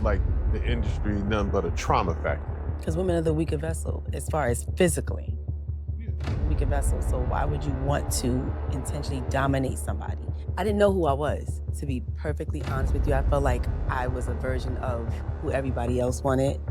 like the industry none but a trauma factory. Because women are the weaker vessel as far as physically. Weaker vessel. So why would you want to intentionally dominate somebody? I didn't know who I was, to be perfectly honest with you. I felt like I was a version of who everybody else wanted.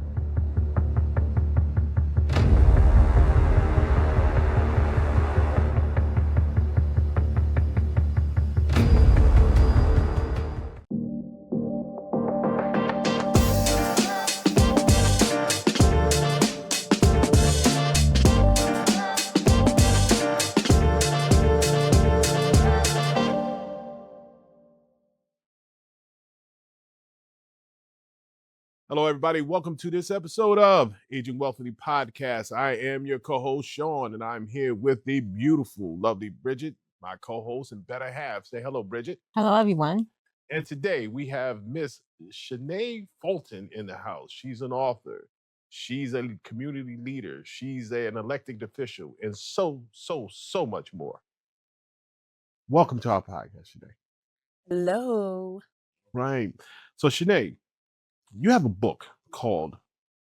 Hello, everybody. Welcome to this episode of Aging Whealthily Podcast. I am your co-host, Sean, and I'm here with the beautiful, lovely Bridget, my co-host and better half. Say hello, Bridget. Hello, everyone. And today we have Miss Shanay Fulton in the house. She's an author. She's a community leader. She's an elected official, and so much more. Welcome to our podcast, Shanay. Hello. Right. So, Shanay, you have a book called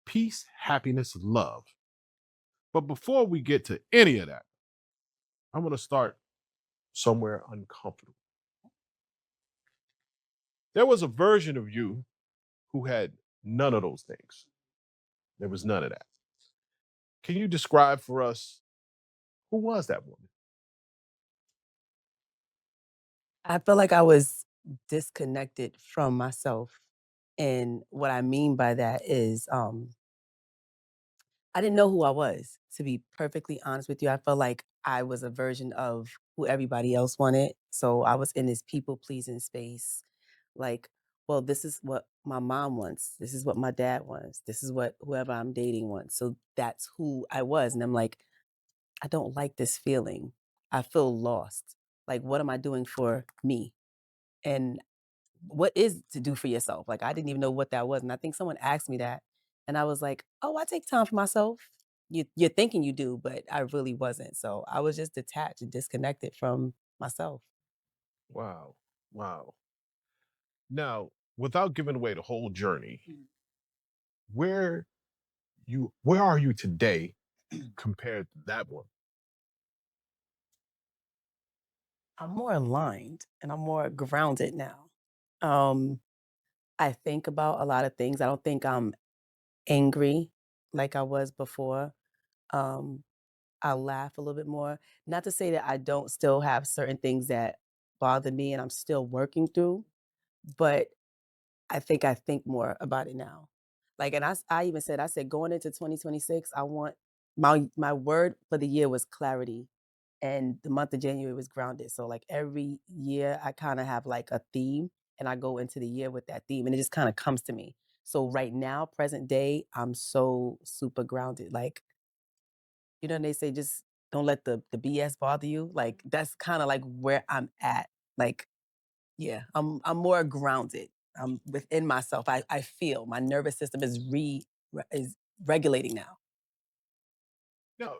Peace, Happiness, Love. But before we get to any of that, I'm going to start somewhere uncomfortable. There was a version of you who had none of those things. There was none of that. Can you describe for us who was that woman? I feel like I was disconnected from myself. And what I mean by that is I didn't know who I was, to be perfectly honest with you. I felt like I was a version of who everybody else wanted. So I was in this people pleasing space. Like, well, this is what my mom wants. This is what my dad wants. This is what whoever I'm dating wants. So that's who I was. And I'm like, I don't like this feeling. I feel lost. Like, what am I doing for me? And what is to do for yourself? Like, I didn't even know what that was. And I think someone asked me that. And I was like, oh, I take time for myself. You're thinking you do, but I really wasn't. So I was just detached and disconnected from myself. Wow. Now, without giving away the whole journey, where are you today compared to that one? I'm more aligned and I'm more grounded now. I think about a lot of things. I don't think I'm angry like I was before. Um, I laugh a little bit more. Not to say that I don't still have certain things that bother me and I'm still working through, but I think more about it now. Like, and I even said, I said, going into 2026, I want my word for the year was clarity. And the month of January was grounded. So like every year I kind of have like a theme and I go into the year with that theme and it just kind of comes to me. So right now, present day, I'm so super grounded. Like, you know, they say just don't let the BS bother you. Like that's kind of like where I'm at. Like, yeah, I'm more grounded. I'm within myself. I feel my nervous system is regulating now. No,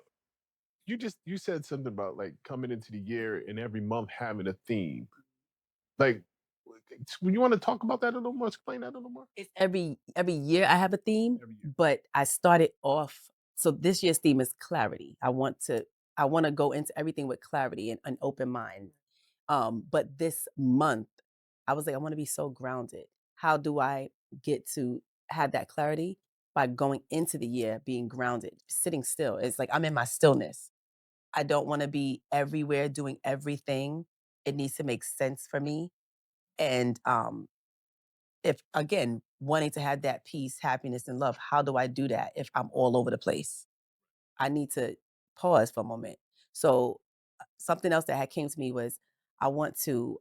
you said something about like coming into the year and every month having a theme. Like, when you want to talk about that a little more, explain that a little more. It's every year I have a theme, Every year. but I started off. So this year's theme is clarity. I want to go into everything with clarity and an open mind. But this month, I was like, I want to be so grounded. How do I get to have that clarity? By going into the year being grounded, sitting still. It's like I'm in my stillness. I don't want to be everywhere doing everything. It needs to make sense for me. And if again, wanting to have that peace, happiness, and love, how do I do that if I'm all over the place? I need to pause for a moment. So something else that had came to me was I want to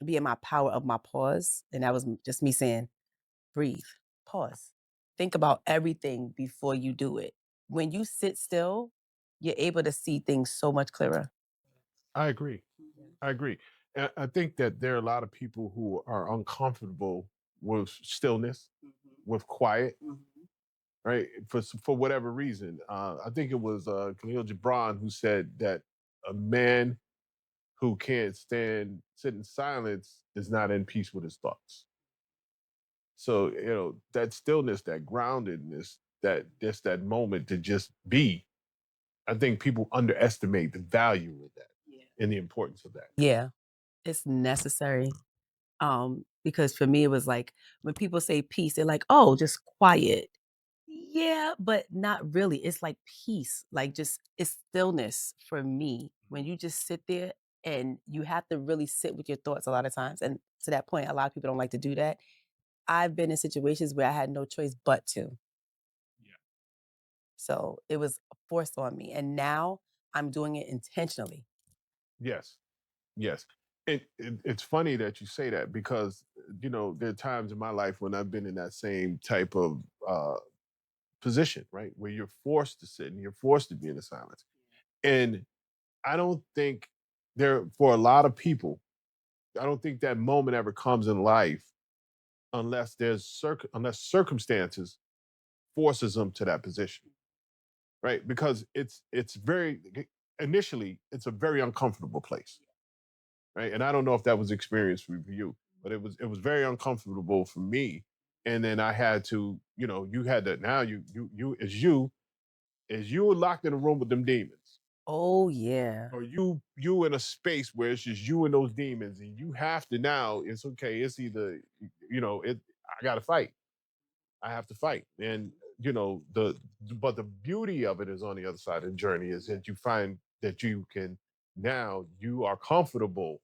be in my power of my pause. And that was just me saying, breathe, pause. Think about everything before you do it. When you sit still, you're able to see things so much clearer. I agree. I agree. And I think that there are a lot of people who are uncomfortable with stillness, with quiet, right? For whatever reason. I think it was Khalil Gibran who said that a man who can't sit in silence is not in peace with his thoughts. So, that stillness, that groundedness, that moment to just be, I think people underestimate the value of that and the importance of that. Yeah, it's necessary. Because for me, it was like when people say peace, they're like, oh, just quiet. Yeah, but not really. It's like peace, like just it's stillness for me. When you just sit there and you have to really sit with your thoughts a lot of times. And to that point, a lot of people don't like to do that. I've been in situations where I had no choice but to. Yeah. So it was forced on me. And now I'm doing it intentionally. Yes. Yes. It's funny that you say that because, there are times in my life when I've been in that same type of position, right? Where you're forced to sit and you're forced to be in the silence. And I don't think for a lot of people, I don't think that moment ever comes in life unless unless circumstances forces them to that position, right? Because it's very initially it's a very uncomfortable place, right? And I don't know if that was experienced for you, but it was very uncomfortable for me. And then I had to, you had to now you were locked in a room with them demons, Oh, yeah. or you in a space where it's just you and those demons, and you have to now. It's okay. It's either I got to fight. I have to fight, and but the beauty of it is on the other side of the journey is that you find that you are comfortable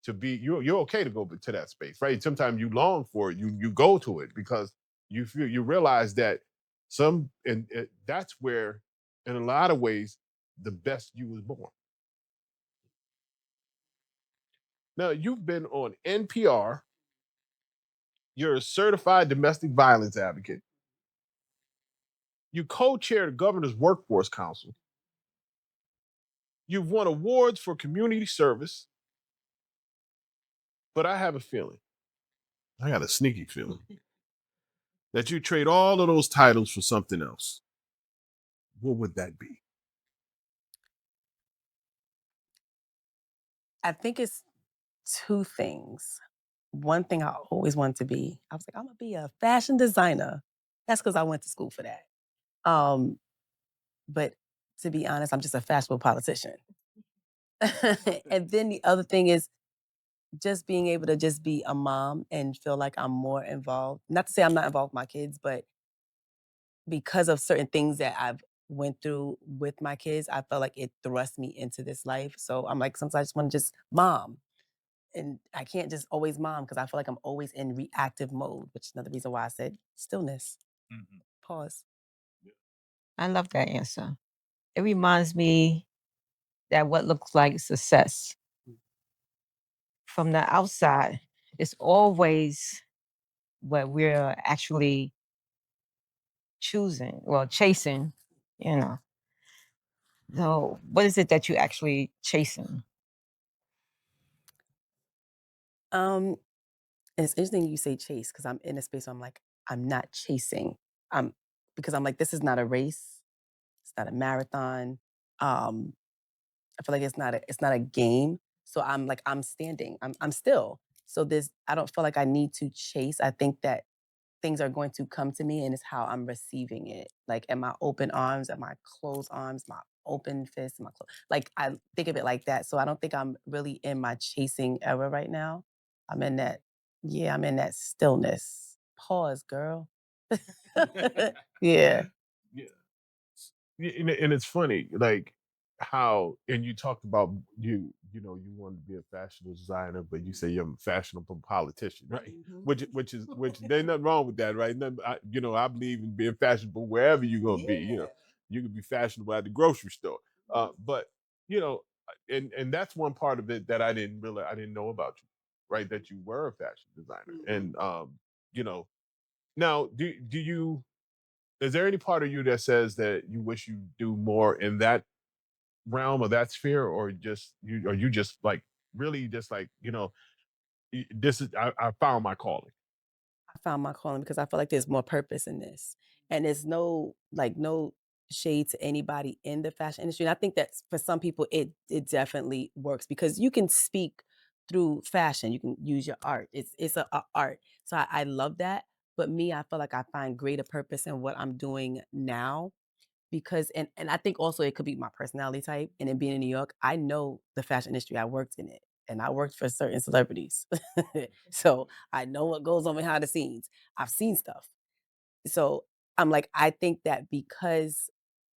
to be you're okay to go to that space, right? Sometimes you long for it, you go to it because you realize that that's where, in a lot of ways, the best you was born. Now you've been on NPR. You're a certified domestic violence advocate. You co-chair the governor's workforce council. You've won awards for community service. But I have a feeling, I got a sneaky feeling, that you trade all of those titles for something else. What would that be? I think it's two things. One thing I always wanted to be, I was like, I'm gonna be a fashion designer. That's because I went to school for that. Um, but to be honest, I'm just a fashionable politician. And then the other thing is just being able to just be a mom and feel like I'm more involved. Not to say I'm not involved with my kids, but because of certain things that I've went through with my kids, I felt like it thrust me into this life. So I'm like, sometimes I just want to just mom. And I can't just always mom because I feel like I'm always in reactive mode, which is another reason why I said stillness. Mhm. Pause. I love that answer. It reminds me that what looks like success from the outside is always what we're actually choosing, well, chasing, you know. So, what is it that you actually chasing? Um, and it's interesting you say chase because I'm in a space where I'm like, I'm not chasing. I'm because I'm like, this is not a race. It's not a marathon. Um, I feel like it's not a game. So I'm like, I'm standing. I'm still. So this I don't feel like I need to chase. I think that things are going to come to me and it's how I'm receiving it. Like, am I open arms? Am I closed arms? My open fist? Like, I think of it like that. So I don't think I'm really in my chasing era right now. I'm in that, yeah, I'm in that stillness. Pause, girl. Yeah. Yeah. And it's funny, like how, and you talked about you wanted to be a fashion designer, but you say you're a fashionable politician, right? Which there's nothing wrong with that, right? I believe in being fashionable wherever you're gonna be. You can be fashionable at the grocery store, but you know, and that's one part of it that I didn't know about you, right? That you were a fashion designer, and you know, now do you? Is there any part of you that says that you wish you do more in that realm or that sphere, or you just like really just like this is I found my calling. I found my calling because I feel like there's more purpose in this. And there's no shade to anybody in the fashion industry. And I think that for some people it definitely works because you can speak through fashion. You can use your art. It's a art. So I love that. But me, I feel like I find greater purpose in what I'm doing now because and I think also it could be my personality type. And then being in New York, I know the fashion industry. I worked in it and I worked for certain celebrities. So I know what goes on behind the scenes. I've seen stuff. So I'm like, I think that because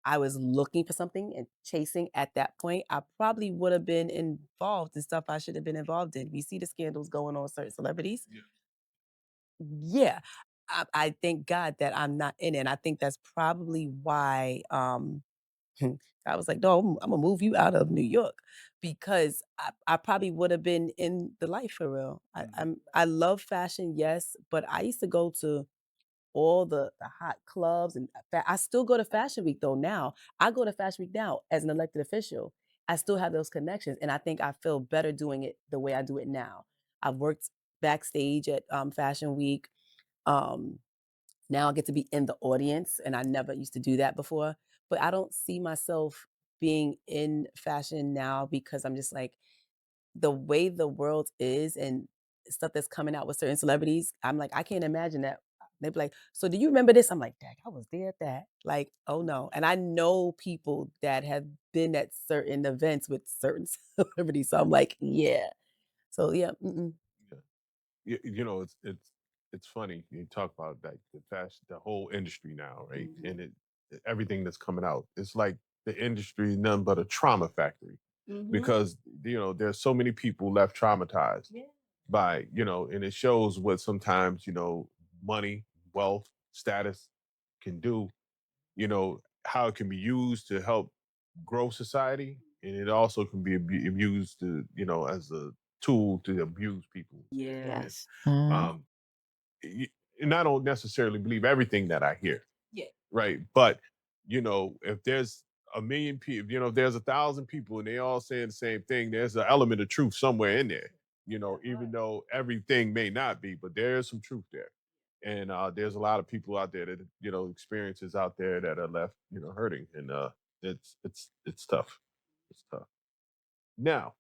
I was looking for something and chasing at that point, I probably would have been involved in stuff I should have been involved in. We see the scandals going on with certain celebrities. Yeah. I thank God that I'm not in it. And I think that's probably why I was like, no, I'm gonna move you out of New York because I probably would have been in the life for real. I love fashion, yes, but I used to go to all the hot clubs and I still go to Fashion Week though now. I go to Fashion Week now as an elected official. I still have those connections and I think I feel better doing it the way I do it now. I've worked backstage at Fashion Week. Um, Now I get to be in the audience and I never used to do that before, but I don't see myself being in fashion now because I'm just like the way the world is and stuff that's coming out with certain celebrities, I'm like, I can't imagine that. They'd be like, so do you remember this? I'm like, Dang, I was there at that. Like, oh no. And I know people that have been at certain events with certain celebrities. So I'm like, yeah. So yeah. It's funny you talk about that the fashion, the whole industry now, right? And everything that's coming out. It's like the industry is nothing but a trauma factory because there's so many people left traumatized by and it shows what sometimes money, wealth, status can do. How it can be used to help grow society, and it also can be used to as a tool to abuse people. Yeah. Yes. Mhm. Um, y- and I don't necessarily believe everything that I hear, Yeah. right? But if there's a million people, if there's 1,000 people and they all saying the same thing, there's an element of truth somewhere in there. Even though everything may not be, but there's some truth there. And there's a lot of people out there that experiences out there that are left hurting, and it's tough. It's tough. Now,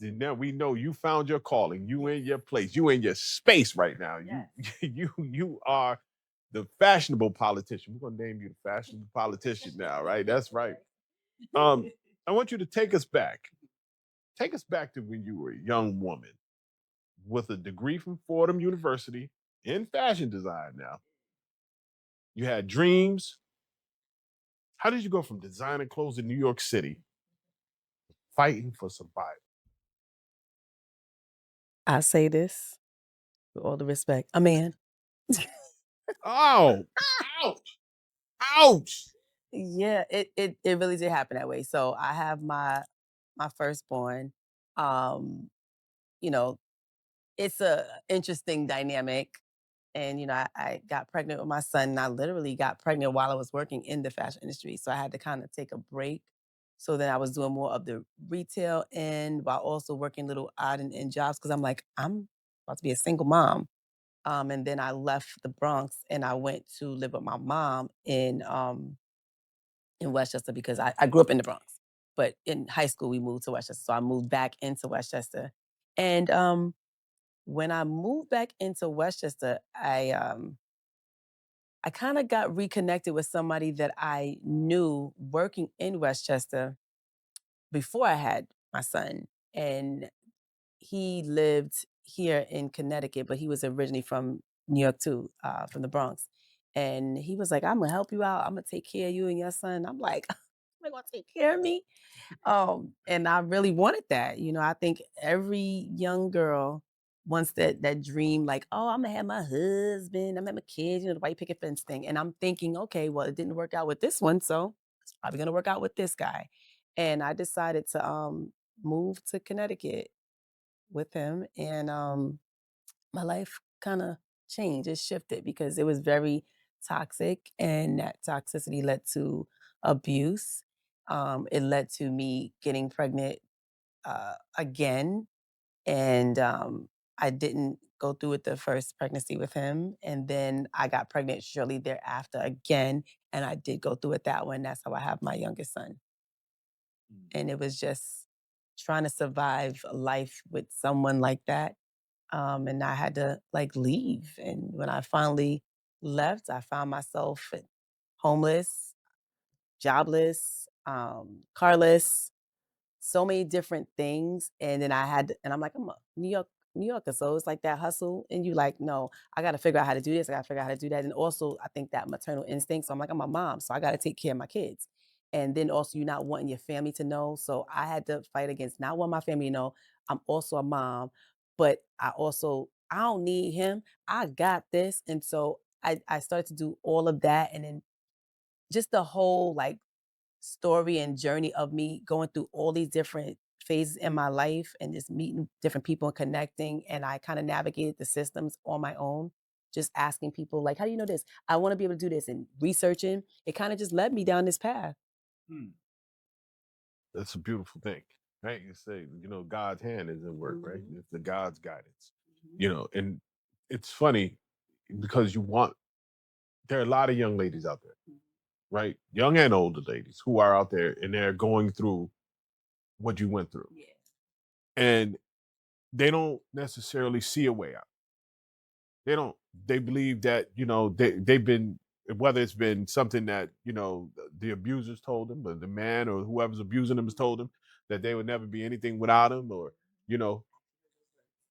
now we know you found your calling. You in your place. You in your space right now. You are the fashionable politician. We're gonna name you the fashionable politician now, right? That's right. I want you to take us back. Take us back to when you were a young woman with a degree from Fordham University in fashion design. Now you had dreams. How did you go from designing clothes in New York City, fighting for survival? I say this with all the respect. A man. Oh, ouch, ouch. Yeah, it really did happen that way. So I have my firstborn. Um, you know, it's a interesting dynamic. And I got pregnant with my son, and I literally got pregnant while I was working in the fashion industry. So I had to kind of take a break. So then I was doing more of the retail end while also working little odd and end jobs because I'm like, I'm about to be a single mom. And then I left the Bronx and I went to live with my mom in Westchester because I grew up in the Bronx. But in high school, we moved to Westchester. So I moved back into Westchester. And when I moved back into Westchester, I kind of got reconnected with somebody that I knew working in Westchester before I had my son. And he lived here in Connecticut, but he was originally from New York too, from the Bronx. And he was like, I'm gonna help you out. I'm gonna take care of you and your son. I'm like, "Somebody gonna take care of me?" And I really wanted that. I think every young girl wants that dream, like, oh, I'm gonna have my husband, I'm gonna have my kids, the white picket fence thing. And I'm thinking, okay, well, it didn't work out with this one, so it's probably gonna work out with this guy. And I decided to move to Connecticut with him. And my life kind of changed. It shifted because it was very toxic, and that toxicity led to abuse. It led to me getting pregnant again, and I didn't go through with the first pregnancy with him, and then I got pregnant shortly thereafter again, and I did go through with that one. That's how I have my youngest son, and it was just trying to survive life with someone like that And I had to like leave. And when I finally left, I found myself homeless, jobless, carless, so many different things. And then I'm like, I'm a New Yorker. So it's like that hustle. And you like, no, I got to figure out how to do this. I got to figure out how to do that. And also I think that maternal instinct. So I'm like, I'm a mom. So I got to take care of my kids. And then also you not wanting your family to know. So I had to fight against not wanting my family to know I'm also a mom, but I don't need him. I got this. And so I started to do all of that. And then just the whole like story and journey of me going through all these different phases in my life and just meeting different people and connecting. And I kind of navigated the systems on my own, just asking people like, how do you know this? I want to be able to do this, and researching. It kind of just led me down this path. That's a beautiful thing, right? You say, God's hand is at work, right? It's the God's guidance, and it's funny because there are a lot of young ladies out there, right? Young and older ladies who are out there and they're going through what you went through. Yeah. And they don't necessarily see a way out. They don't. They believe that, they've been, whether it's been something that, the abusers told them, or the man or whoever's abusing them has told them that they would never be anything without him, or, you know,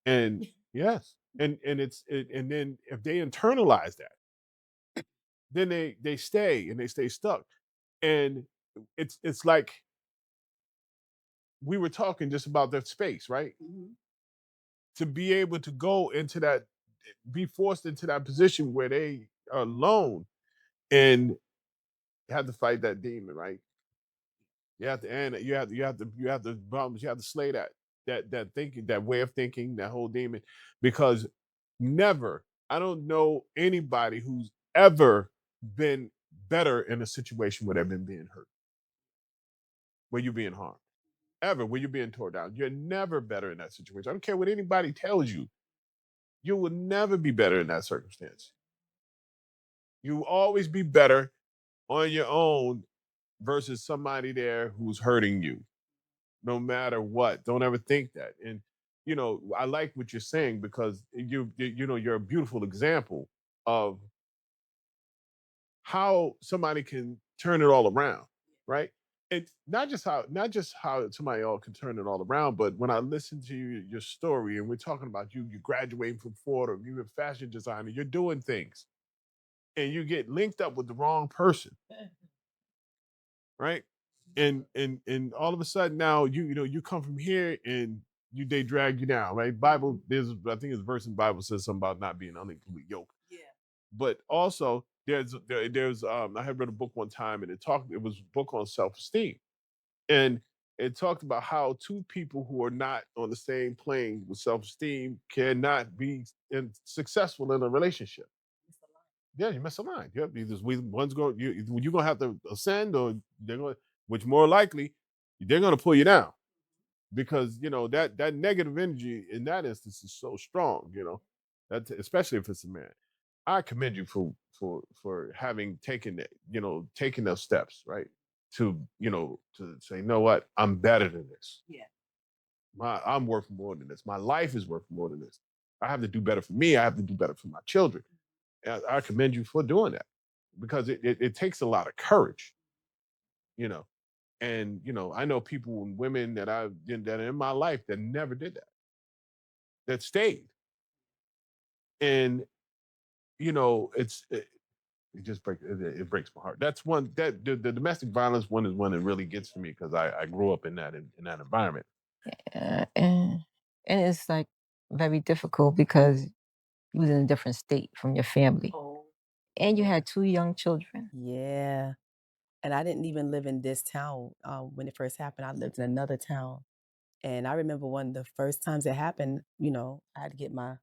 and yes. And then if they internalize that, then they stay and they stay stuck. And it's like we were talking just about that space, right? To be able to go into that, be forced into that position where they are alone and have to fight that demon, right? You have to end it. You have to slay that thinking, that way of thinking, that whole demon, because I don't know anybody who's ever been better in a situation where they've been being hurt, where you're being harmed, ever, where you're being torn down. You're never better in that situation. I don't care what anybody tells you. You will never be better in that circumstance. You will always be better on your own versus somebody there who's hurting you, no matter what. Don't ever think that. And I like what you're saying, because you're a beautiful example of how somebody can turn it all around, right? And not just how somebody all can turn it all around, but when I listen to your story, and we're talking about you graduating from Ford, or you're a fashion designer, you're doing things, and you get linked up with the wrong person, right? And all of a sudden now you come from here, and they drag you down, right? Bible, I think it's a verse in the Bible says something about not being unequally yoked. Yeah. But also there's I had read a book one time, and it was a book on self-esteem, and it talked about how two people who are not on the same plane with self-esteem cannot be successful in a relationship. Yeah, you misaligned. Yep, one's going, you're gonna have to ascend, or they're going, which more likely they're gonna pull you down, because that negative energy in that instance is so strong. That, especially if it's a man. I commend you for having taken it, taking those steps, right? To say, what, I'm better than this. Yeah. I'm worth more than this. My life is worth more than this. I have to do better for me. I have to do better for my children. I commend you for doing that, because it takes a lot of courage, you know. And I know people and women that that are in my life that never did that, that stayed. And it just it breaks my heart. That's one, that the domestic violence one is one that really gets to me, because I grew up in that environment. And it's like very difficult because you was in a different state from your family. Oh. And you had 2 young children. Yeah. And I didn't even live in this town when it first happened. I lived in another town. And I remember one of the first times it happened, I had to get my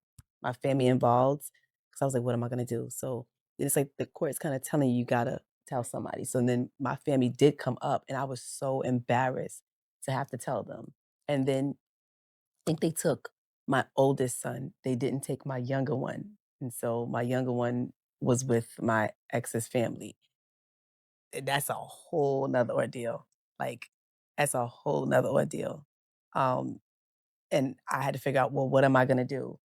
family involved, because I was like, what am I going to do? So it's like the court's kind of telling you, you got to tell somebody. So then my family did come up, and I was so embarrassed to have to tell them. And then I think they took my oldest son. They didn't take my younger one. And so my younger one was with my ex's family. And that's a whole nother ordeal. Like, that's a whole nother ordeal. Um, and I had to figure out, well, what am I gonna do?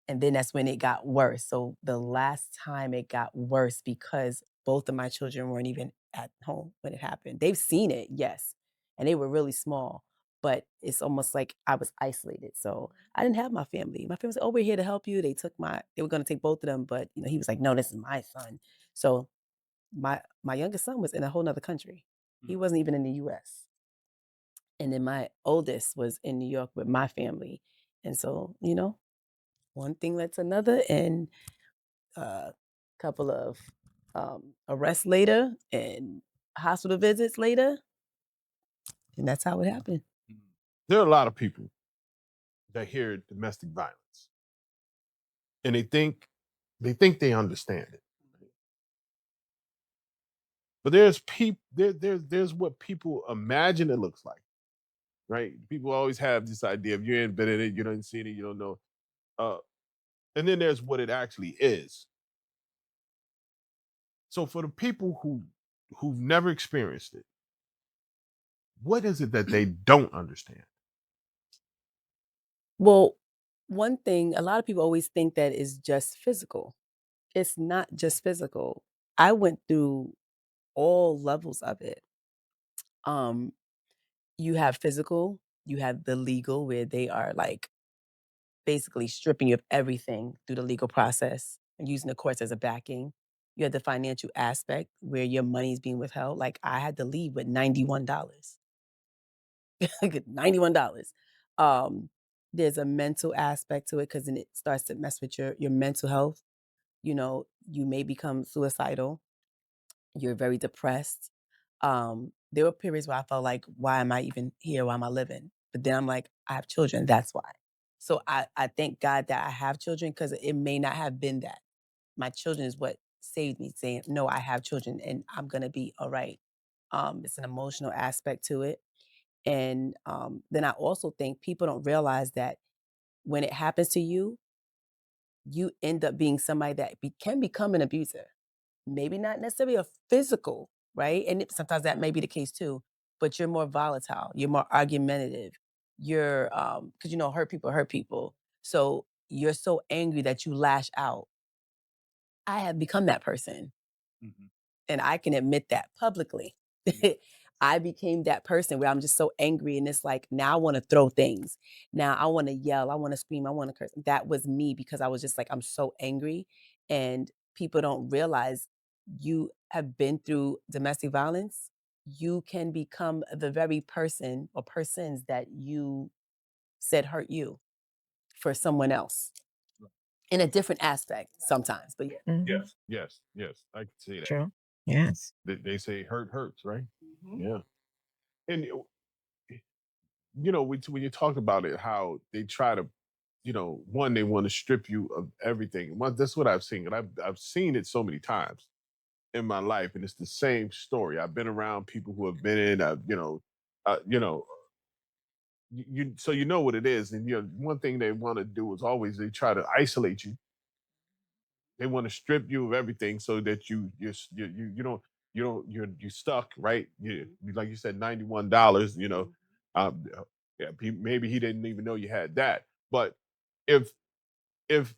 And then that's when it got worse. So the last time it got worse because both of my children weren't even at home when it happened. They've seen it, yes. And they were really small, but it's almost like I was isolated. So I didn't have my family. My family said, "Oh, we're here to help you." They were going to take both of them, but he was like, "No, this is my son." So my youngest son was in a whole nother country. He wasn't even in the US. And then my oldest was in New York with my family. And so, one thing led to another, and a couple of arrests later and hospital visits later, and that's how it happened. There are a lot of people that hear domestic violence, and they think they understand it. But there's what people imagine it looks like, right? People always have this idea of you ain't been in it, you don't see it, you don't know. And then there's what it actually is. So for the people who've never experienced it, what is it that they don't understand? Well, one thing, a lot of people always think that is just physical. It's not just physical. I went through all levels of it. You have physical, you have the legal, where they are like basically stripping you of everything through the legal process and using the courts as a backing. You have the financial aspect where your money is being withheld. Like I had to leave with $91. $91. There's a mental aspect to it because then it starts to mess with your mental health. You may become suicidal. You're very depressed. There were periods where I felt like, why am I even here? Why am I living? But then I'm like, I have children. That's why. So I thank God that I have children because it may not have been that. My children is what saved me, saying, no, I have children and I'm going to be all right. It's an emotional aspect to it. And then I also think people don't realize that when it happens to you, you end up being somebody that can become an abuser. Maybe not necessarily a physical, right? And sometimes that may be the case too, but you're more volatile, you're more argumentative, you're, because hurt people. So you're so angry that you lash out. I have become that person. Mhm. And I can admit that publicly. I became that person where I'm just so angry and it's like, now I want to throw things. Now I want to yell, I want to scream, I want to curse. That was me because I was just like, I'm so angry. And people don't realize you have been through domestic violence. You can become the very person or persons that you said hurt you for someone else in a different aspect sometimes. But yeah. Mhm. Yes, I can see that. True. Yes. They say hurt hurts, right? Mhm. Yeah. And when you talk about it, how they try to, one, they want to strip you of everything. Well, that's what I've seen, and I've seen it so many times in my life, and it's the same story. I've been around people who have been in, uh, you know, so you know what it is. And one thing they want to do is always they try to isolate you. They want to strip you of everything so that you're stuck, right? Like you said, $91. Um, yeah, maybe he didn't even know you had that. But if if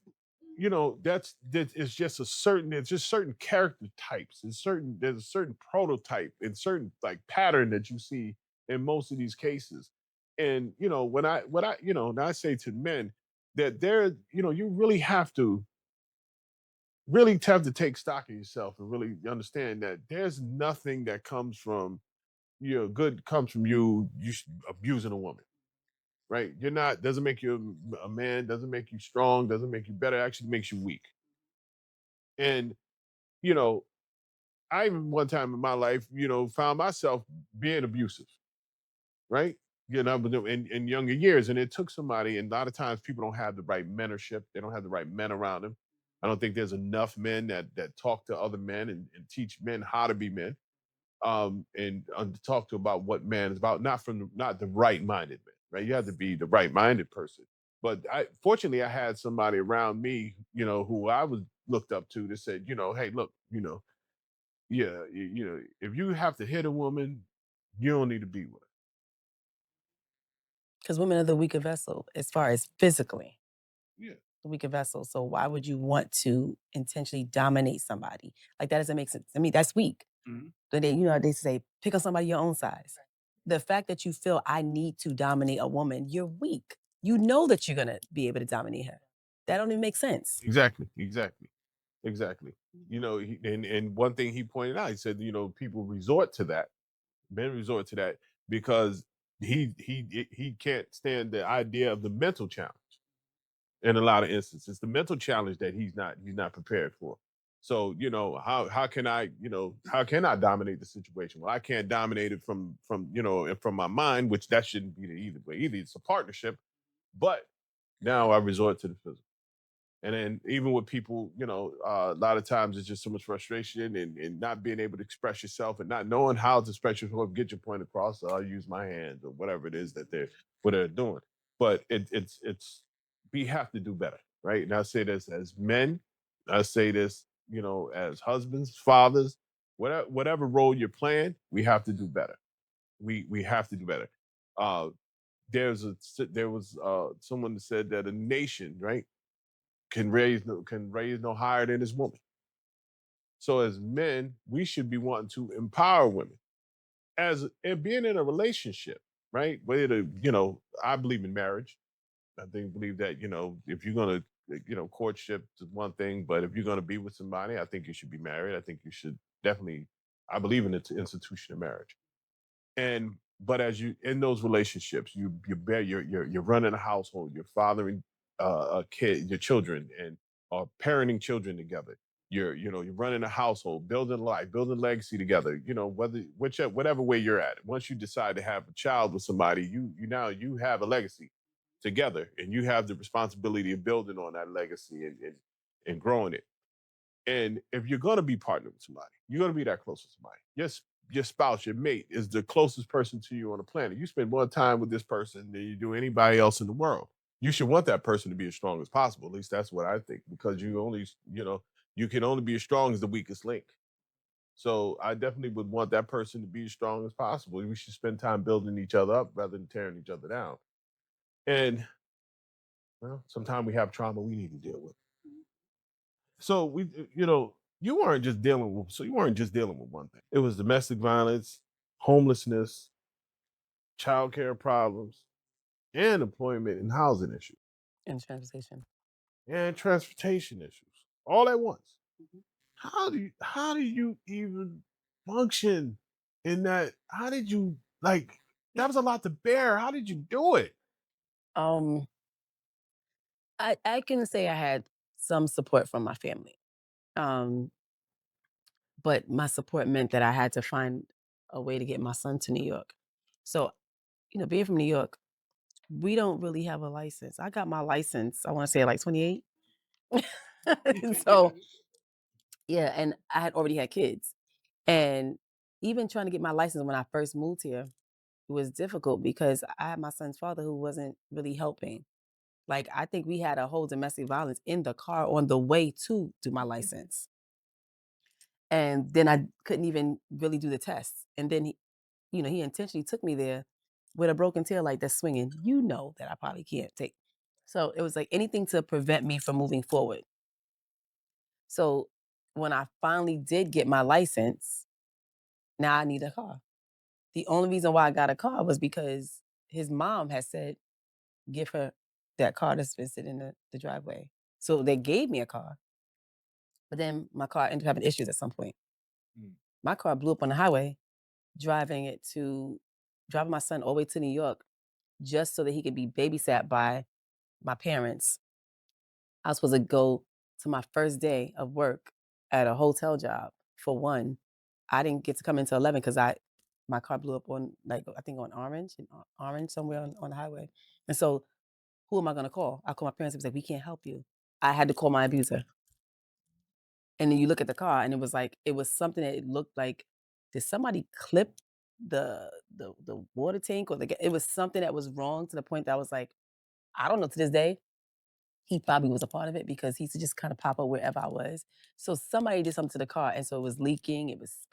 that it's just it's just certain character types and there's a certain prototype and certain like pattern that you see in most of these cases. And when I say to men that you really have to take stock of yourself and really understand that there's nothing that comes from good comes from you abusing a woman, right? You're not doesn't make you a man, doesn't make you strong, doesn't make you better, actually makes you weak. And you know I even one time in my life found myself being abusive, right? But in younger years, and it took somebody. And a lot of times, people don't have the right mentorship. They don't have the right men around them. I don't think there's enough men that talk to other men and teach men how to be men, and to talk to about what man is about. Not the right-minded man, right? You have to be the right-minded person. But fortunately, I had somebody around me, who I was looked up to that said, hey, look, yeah, if you have to hit a woman, you don't need to be with her. Because women are the weaker vessel as far as physically. Yeah. weaker vessel. So why would you want to intentionally dominate somebody? Like that doesn't make sense. I mean, that's weak. But they, they say, pick on somebody your own size. The fact that you feel I need to dominate a woman, you're weak. You know that you're gonna be able to dominate her. That don't even make sense. Exactly. And one thing he pointed out, he said, people resort to that, men resort to that because he can't stand the idea of the mental challenge. In a lot of instances, the mental challenge that he's not prepared for. So how can I dominate the situation? Well, I can't dominate it from my mind, which that shouldn't be the either way. Either it's a partnership, but now I resort to the physical. And then even with people, a lot of times it's just so much frustration and not being able to express yourself and not knowing how to express yourself, get your point across. So I'll use my hands or whatever it is that they're doing. But it's we have to do better, right? And I say this as men, I say this, as husbands, fathers, whatever role you're playing, we have to do better. We have to do better. Uh, there was someone that said that a nation, right, can raise no higher than this woman. So as men, we should be wanting to empower women and being in a relationship, right? Whether I believe in marriage. Believe that if you're gonna courtship is one thing, but if you're gonna be with somebody, I think you should be married. I think you should definitely. I believe in the institution of marriage. But as you in those relationships, you're running a household, you're fathering a kid, your children, and parenting children together. You're running a household, building life, building legacy together. Whatever way you're at. Once you decide to have a child with somebody, you have a legacy together, and you have the responsibility of building on that legacy and growing it. And if you're going to be partnered with somebody, you're going to be that close to somebody. Yes, your spouse, your mate, is the closest person to you on the planet. You spend more time with this person than you do anybody else in the world. You should want that person to be as strong as possible. At least that's what I think, because you can only be as strong as the weakest link. So I definitely would want that person to be as strong as possible. We should spend time building each other up rather than tearing each other down. And sometimes we have trauma we need to deal with. So you weren't just dealing with one thing. It was domestic violence, homelessness, childcare problems, and employment and housing issues, And transportation. and transportation issues, all at once. How do you even function in that? How did you that was a lot to bear. How did you do it? Um, I can say I had some support from my family. Um, but my support meant that I had to find a way to get my son to New York. So, being from New York, we don't really have a license. I got my license, I want to say like 28. So, yeah, and I had already had kids. And even trying to get my license when I first moved here, it was difficult because I had my son's father who wasn't really helping. Like, I think we had a whole domestic violence in the car on the way to do my license. And then I couldn't even really do the tests. And then he intentionally took me there with a broken tail light that's swinging. You know that I probably can't take. So it was like anything to prevent me from moving forward. So when I finally did get my license, now I need a car. The only reason why I got a car was because his mom had said, give her that car that's been sitting in the driveway. So they gave me a car. But then my car ended up having issues at some point. My car blew up on the highway, driving my son all the way to New York just so that he could be babysat by my parents. I was supposed to go to my first day of work at a hotel job for 1. I didn't get to come into 11 because my car blew up on I think on Orange somewhere on the highway. And so who am I gonna call? I called my parents and was like, we can't help you. I had to call my abuser. And then you look at the car and it was something that it looked like, did somebody clip the water tank it was something that was wrong to the point that I was like, I don't know to this day. He probably was a part of it because he used to just kind of pop up wherever I was. So somebody did something to the car, and so it was leaking.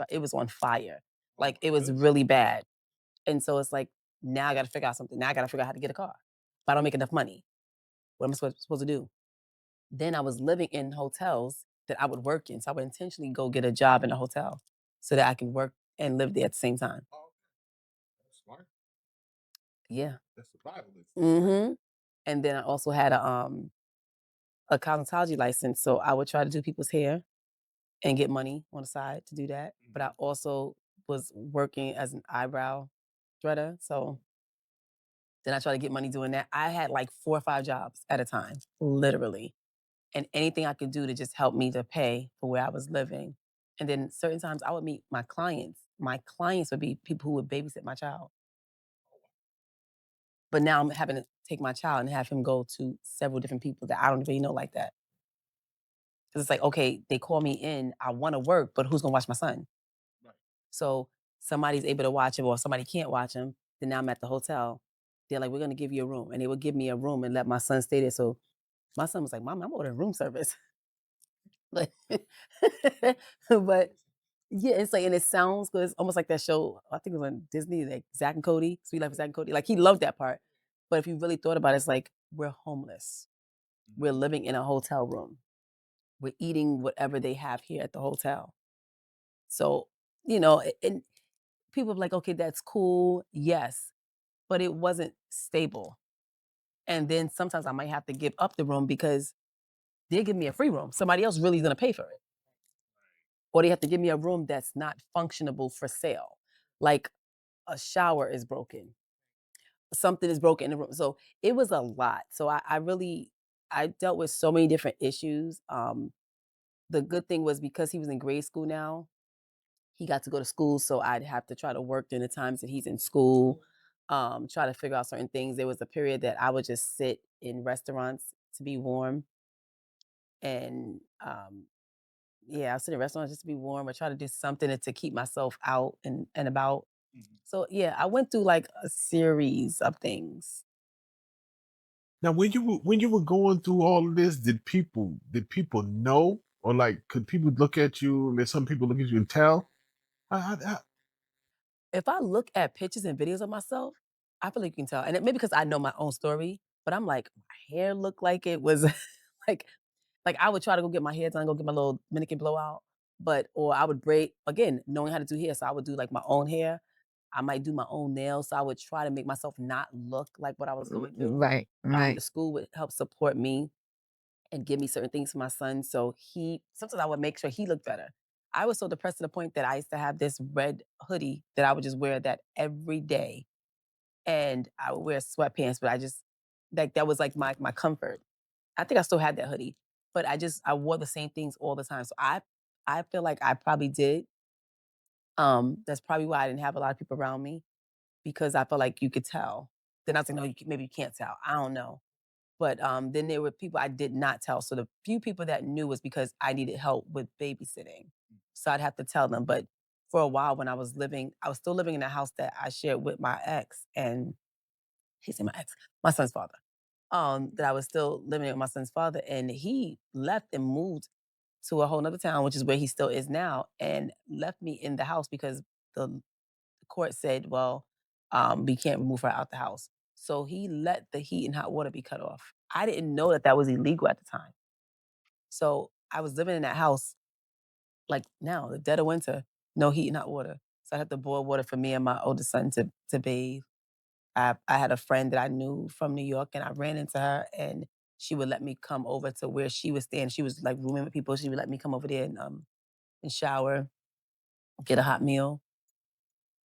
It was on fire. Like it was really bad. And so it's like, now I got to figure out something. Now I got to figure out how to get a car. If I don't make enough money, what am I supposed to do? Then I was living in hotels that I would work in. So I would intentionally go get a job in a hotel so that I can work and live there at the same time. Oh, that's smart. Yeah. That's survivalist. Mm-hmm. And then I also had a cosmetology license. So I would try to do people's hair and get money on the side to do that. But I also was working as an eyebrow threader. So then I tried to get money doing that. I had like 4 or 5 jobs at a time, literally. And anything I could do to just help me to pay for where I was living. And then certain times I would meet my clients. My clients would be people who would babysit my child. But now I'm having to take my child and have him go to several different people that I don't really know like that. Because it's like, okay, they call me in, I want to work, but who's gonna watch my son? Right. So somebody's able to watch him or somebody can't watch him. Then now I'm at the hotel. They're like, we're gonna give you a room. And they would give me a room and let my son stay there. So my son was like, Mom, I'm ordering room service. Like, but yeah, it's like, and it sounds good. It's almost like that show, I think it was on Disney, like Zack and Cody, Sweet Life of Zack and Cody. Like he loved that part. But if you really thought about it, it's like we're homeless. We're living in a hotel room. We're eating whatever they have here at the hotel. So, and people are like, okay, that's cool. Yes. But it wasn't stable. And then sometimes I might have to give up the room because they give me a free room. Somebody else really is going to pay for it. Or they have to give me a room that's not functionable for sale. Like a shower is broken. Something is broken in the room. So it was a lot. So I dealt with so many different issues. The good thing was because he was in grade school now, he got to go to school. So I'd have to try to work during the times that he's in school, try to figure out certain things. There was a period that I would just sit in restaurants to be warm. And yeah, I sit in restaurants just to be warm or try to do something to keep myself out and about. So yeah, I went through like a series of things. Now, when you were going through all of this, did people know, or like could people look at you? I mean, some people look at you and tell. I- If I look at pictures and videos of myself, I feel like you can tell. And it maybe because I know my own story, but I'm like, my hair looked like it was like like I would try to go get my hair done, go get my little Dominican blowout. Or I would braid, again, knowing how to do hair. So I would do like my own hair. I might do my own nails. So I would try to make myself not look like what I was going through. Right, right. The school would help support me and give me certain things for my son. So sometimes I would make sure he looked better. I was so depressed to the point that I used to have this red hoodie that I would just wear that every day. And I would wear sweatpants, but I just like that was like my comfort. I think I still had that hoodie, but I wore the same things all the time. So I feel like I probably did. That's probably why I didn't have a lot of people around me because I felt like you could tell. Then I was like, no, maybe you can't tell. I don't know. But then there were people I did not tell. So the few people that knew was because I needed help with babysitting. So I'd have to tell them. But for a while when I was still living in a house that I shared with my ex, and he's in my ex, my son's father. That I was still living with my son's father, and he left and moved to a whole nother town, which is where he still is now, and left me in the house because the court said, well, we can't remove her out the house. So he let the heat and hot water be cut off. I didn't know that that was illegal at the time. So I was living in that house like now, the dead of winter, no heat and hot water. So I had to boil water for me and my oldest son to bathe. I had a friend that I knew from New York, and I ran into her, and she would let me come over to where she was staying. She was like rooming with people. She would let me come over there and shower, get a hot meal.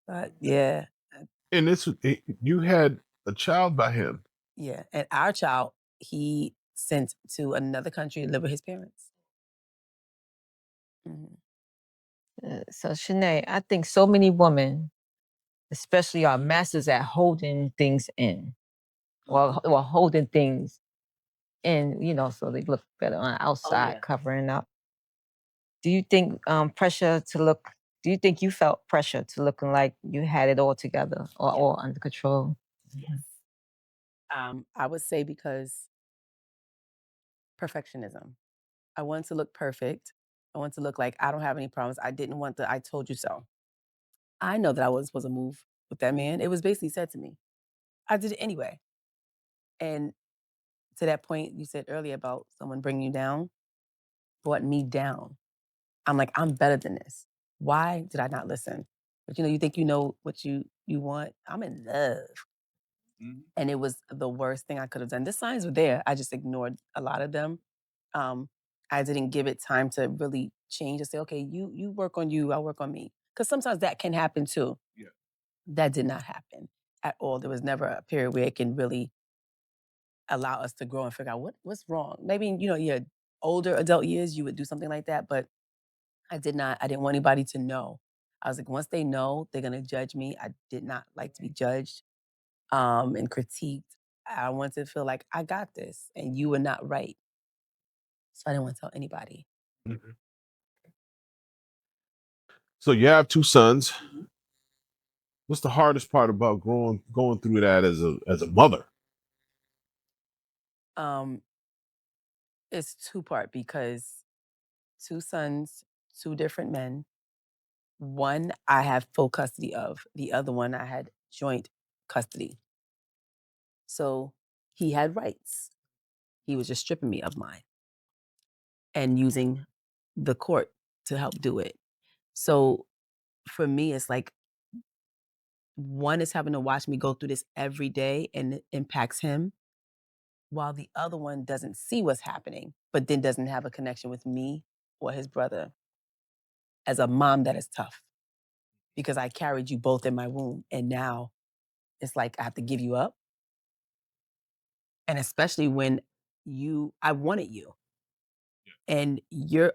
But yeah, and you had a child by him. yeah. And our child, he sent to another country to live with his parents. Mhm. So Shanay, I think so many women, especially our masters at holding things in, or holding things in, so they look better on the outside, yeah. covering up. Do you think pressure to look? Do you think you felt pressure to looking like you had it all together or all under control? Yes. I would say because perfectionism. I wanted to look perfect. I wanted to look like I don't have any problems. I didn't want the I told you so. I know that I wasn't supposed to move with that man. It was basically said to me. I did it anyway. And to that point you said earlier about someone bringing you down, brought me down. I'm like, I'm better than this. Why did I not listen? But you think you know what you want. I'm in love. And it was the worst thing I could have done. The signs were there. I just ignored a lot of them. I didn't give it time to really change and say, okay, you work on you, I'll work on me. Because sometimes that can happen too. Yeah. That did not happen at all. There was never a period where it can really allow us to grow and figure out what's wrong. Maybe, your older adult years, you would do something like that, but I did not. I didn't want anybody to know. I was like, once they know, they're gonna judge me. I did not like to be judged and critiqued. I wanted to feel like I got this and you were not right. So I didn't want to tell anybody. Mhm. So you have 2 sons. What's the hardest part about going through that as a mother? It's two-part because 2 sons, 2 different men. One I have full custody of. The other one I had joint custody. So he had rights. He was just stripping me of mine and using the court to help do it. So for me, it's like one is having to watch me go through this every day and it impacts him, while the other one doesn't see what's happening, but then doesn't have a connection with me or his brother. As a mom, that is tough because I carried you both in my womb. And now it's like I have to give you up. And especially when I wanted you. And your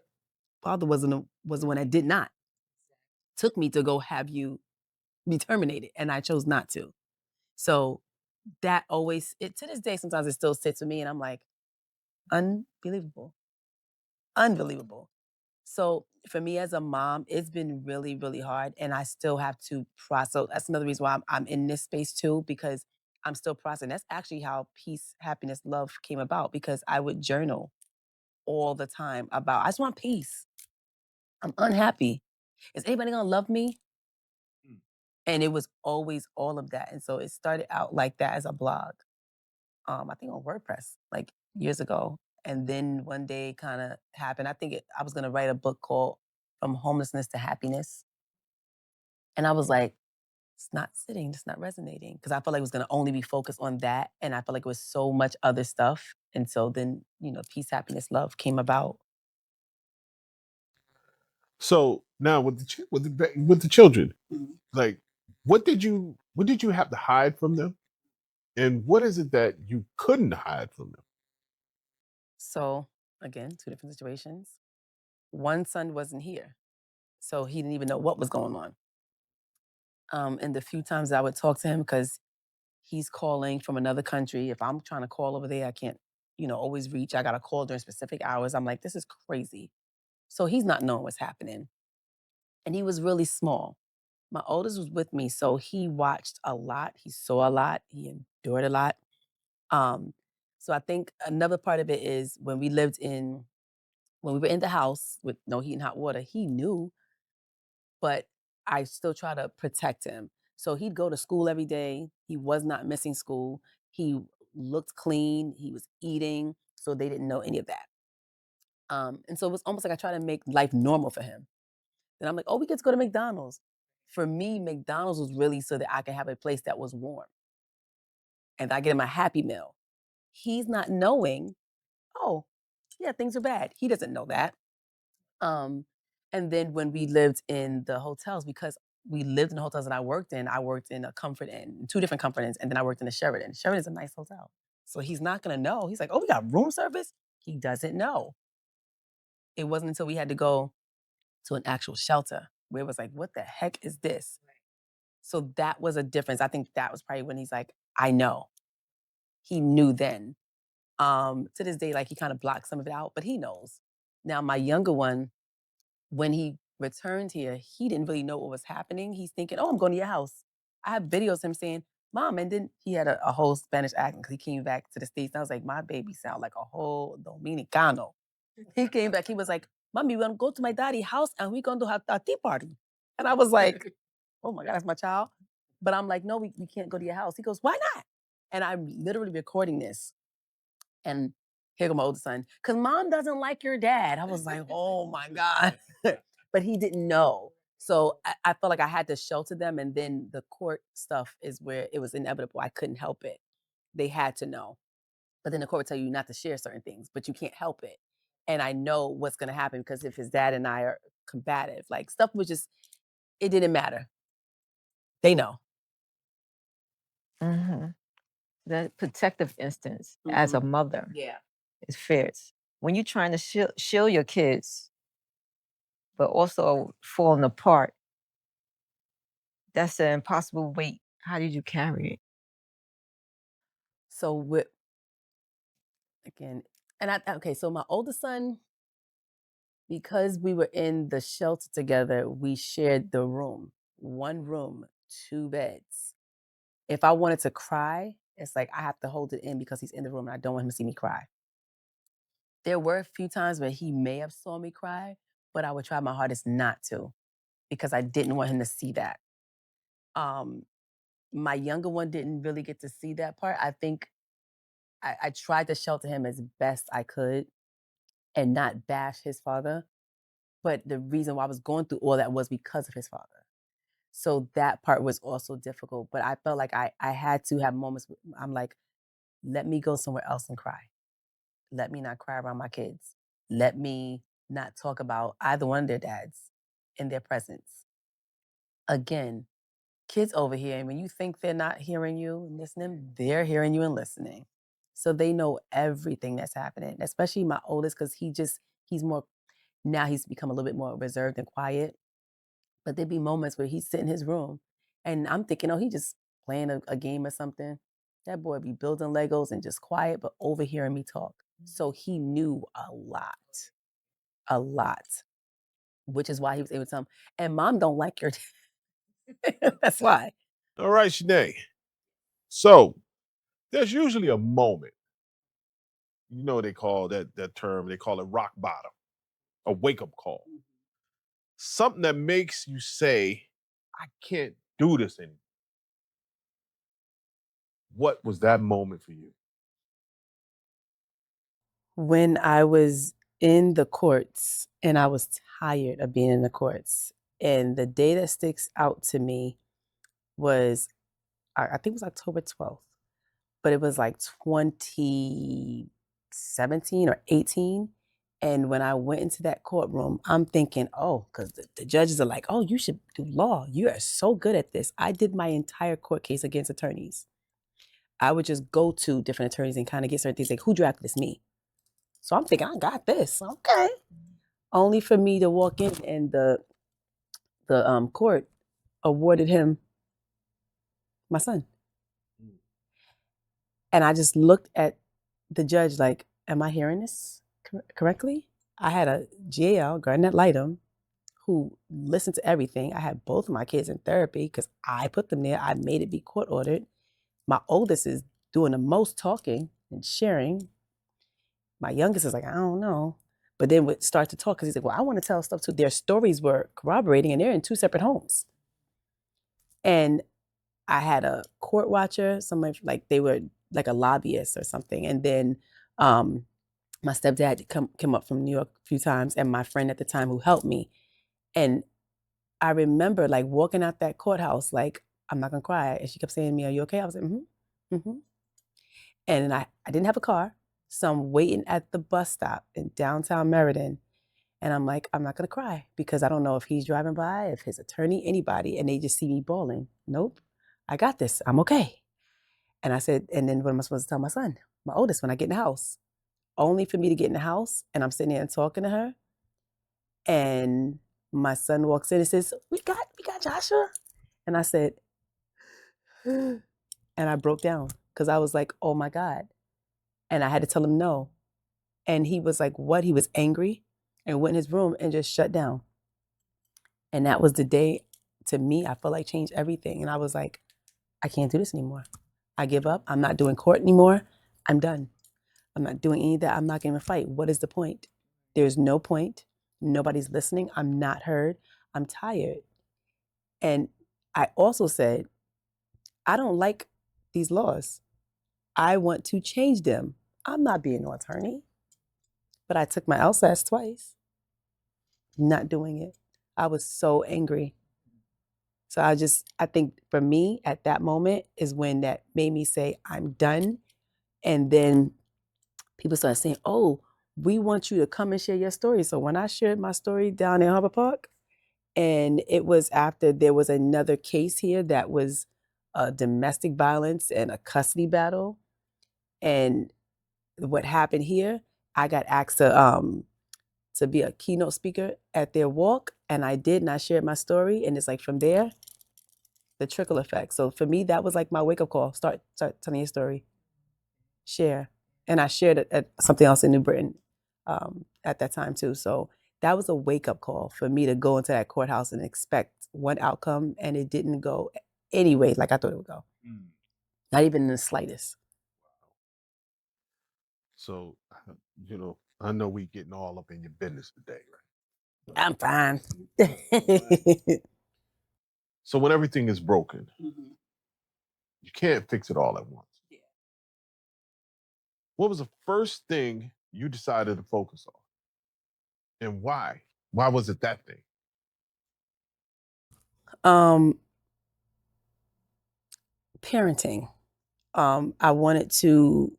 father was the one that did not. Took me to go have you be terminated. And I chose not to. So that always, to this day, sometimes it still sits with me and I'm like, unbelievable. Unbelievable. So for me as a mom, it's been really, really hard. And I still have to process. That's another reason why I'm in this space too, because I'm still processing. That's actually how peace, happiness, love came about, because I would journal all the time about, I just want peace. I'm unhappy. Is anybody gonna love me? And it was always all of that. And so it started out like that as a blog. I think on WordPress, like years ago. And then one day it kind of happened. I was gonna write a book called From Homelessness to Happiness. And I was like, it's not resonating. Because I felt like it was gonna only be focused on that. And I felt like it was so much other stuff. And so then, peace, happiness, love came about. So now with the children, like what did you have to hide from them? And what is it that you couldn't hide from them? So again, 2 different situations. One son wasn't here. So he didn't even know what was going on. And the few times I would talk to him, because he's calling from another country. If I'm trying to call over there, I can't, always reach. I got to call during specific hours. I'm like, this is crazy. So he's not knowing what's happening. And he was really small. My oldest was with me, so he watched a lot. He saw a lot. He endured a lot. Um, so I think another part of it is when we were in the house with no heat and hot water, he knew, but I still try to protect him. So he'd go to school every day. He was not missing school. He looked clean. He was eating. So they didn't know any of that. And so it was almost like I tried to make life normal for him. Then I'm like, oh, we get to go to McDonald's. For me, McDonald's was really so that I could have a place that was warm. And I get him a Happy Meal. He's not knowing, oh, yeah, things are bad. He doesn't know that. And then when we lived in the hotels, because we lived in the hotels that I worked in a Comfort Inn, 2 different Comfort Inns, and then I worked in a Sheraton. Sheraton is a nice hotel. So he's not gonna know. He's like, oh, we got room service? He doesn't know. It wasn't until we had to go to an actual shelter where it was like, what the heck is this? So that was a difference. I think that was probably when he's like, I know. He knew then. To this day, like he kind of blocked some of it out, but he knows. Now my younger one, when he returned here, he didn't really know what was happening. He's thinking, oh, I'm going to your house. I have videos of him saying, Mom, and then he had a whole Spanish accent because he came back to the States. And I was like, my baby sound like a whole Dominicano. He came back, he was like, Mommy, we're going to go to my daddy's house and we're going to have a tea party. And I was like, oh my God, that's my child. But I'm like, no, we can't go to your house. He goes, why not? And I'm literally recording this. And here go my oldest son, because mom doesn't like your dad. I was like, oh my God. But he didn't know. So I felt like I had to shelter them. And then the court stuff is where it was inevitable. I couldn't help it. They had to know. But then the court would tell you not to share certain things, but you can't help it. And I know what's going to happen because if his dad and I are combative, like stuff was just, it didn't matter. They know. Mm-hmm. The protective instance as a mother is fierce. When you're trying to shield your kids, but also falling apart, that's an impossible weight. How did you carry it? So so my oldest son, because we were in the shelter together, we shared the room. 1 room, 2 beds. If I wanted to cry, it's like I have to hold it in because he's in the room and I don't want him to see me cry. There were a few times where he may have saw me cry, but I would try my hardest not to because I didn't want him to see that. My younger one didn't really get to see that part. I think I tried to shelter him as best I could and not bash his father. But the reason why I was going through all that was because of his father. So that part was also difficult. But I felt like I had to have moments where I'm like, let me go somewhere else and cry. Let me not cry around my kids. Let me not talk about either one of their dads in their presence. Again, kids over here, and when you think they're not hearing you and listening, they're hearing you and listening. So they know everything that's happening, especially my oldest, because he's become a little bit more reserved and quiet. But there'd be moments where he'd sit in his room and I'm thinking, oh, he just playing a game or something. That boy be building Legos and just quiet, but overhearing me talk. So he knew a lot, which is why he was able to tell him, and mom don't like your That's why. All right, Shanay. So there's usually a moment, they call that term, they call it rock bottom, a wake-up call. Something that makes you say, I can't do this anymore. What was that moment for you? When I was in the courts and I was tired of being in the courts, and the day that sticks out to me was, I think it was October 12th, but it was like 2017 or 18. And when I went into that courtroom, I'm thinking, oh, because the judges are like, oh, you should do law. You are so good at this. I did my entire court case against attorneys. I would just go to different attorneys and kind of get certain things like, who drafted this? Me. So I'm thinking, I got this. Okay. Only for me to walk in and the court awarded him my son. And I just looked at the judge like, am I hearing this correctly? I had a GAL, garden ad litem, who listened to everything. I had both of my kids in therapy because I put them there. I made it be court ordered. My oldest is doing the most talking and sharing. My youngest is like, I don't know. But then would start to talk because he's like, well, I want to tell stuff too. Their stories were corroborating and they're in 2 separate homes. And I had a court watcher, somebody like they were like a lobbyist or something. And then my stepdad came up from New York a few times, and my friend at the time who helped me. And I remember like walking out that courthouse, like, I'm not gonna cry. And she kept saying to me, are you okay? I was like, mm-hmm. And I didn't have a car. So I'm waiting at the bus stop in downtown Meriden. And I'm like, I'm not gonna cry because I don't know if he's driving by, if his attorney, anybody, and they just see me bawling. Nope, I got this. I'm okay. And I said, and then what am I supposed to tell my son, my oldest, when I get in the house? Only for me to get in the house and I'm sitting there and talking to her. And my son walks in and says, we got Joshua. And I said, and I broke down because I was like, oh my God. And I had to tell him no. And he was like, what? He was angry and went in his room and just shut down. And that was the day, to me, I felt like changed everything. And I was like, I can't do this anymore. I give up. I'm not doing court anymore. I'm done. I'm not doing any of that. I'm not going to fight. What is the point? There's no point. Nobody's listening. I'm not heard. I'm tired. And I also said, I don't like these laws. I want to change them. I'm not being no attorney. But I took my LSAT twice, not doing it. I was so angry. So I think for me at that moment is when that made me say, I'm done. And then people started saying, oh, we want you to come and share your story. So when I shared my story down in Harbor Park, and it was after there was another case here that was domestic violence and a custody battle. And what happened here, I got asked to be a keynote speaker at their walk, and I did, and I shared my story, and it's like from there, the trickle effect. So for me, that was like my wake up call. Start telling your story, share, and I shared it at something else in New Britain at that time too. So that was a wake up call for me to go into that courthouse and expect one outcome, and it didn't go anyway like I thought it would go. Not even in the slightest. So, I know we getting all up in your business today, right? I'm fine. So when everything is broken, you can't fix it all at once. Yeah. What was the first thing you decided to focus on? And why? Why was it that thing? Parenting. I wanted to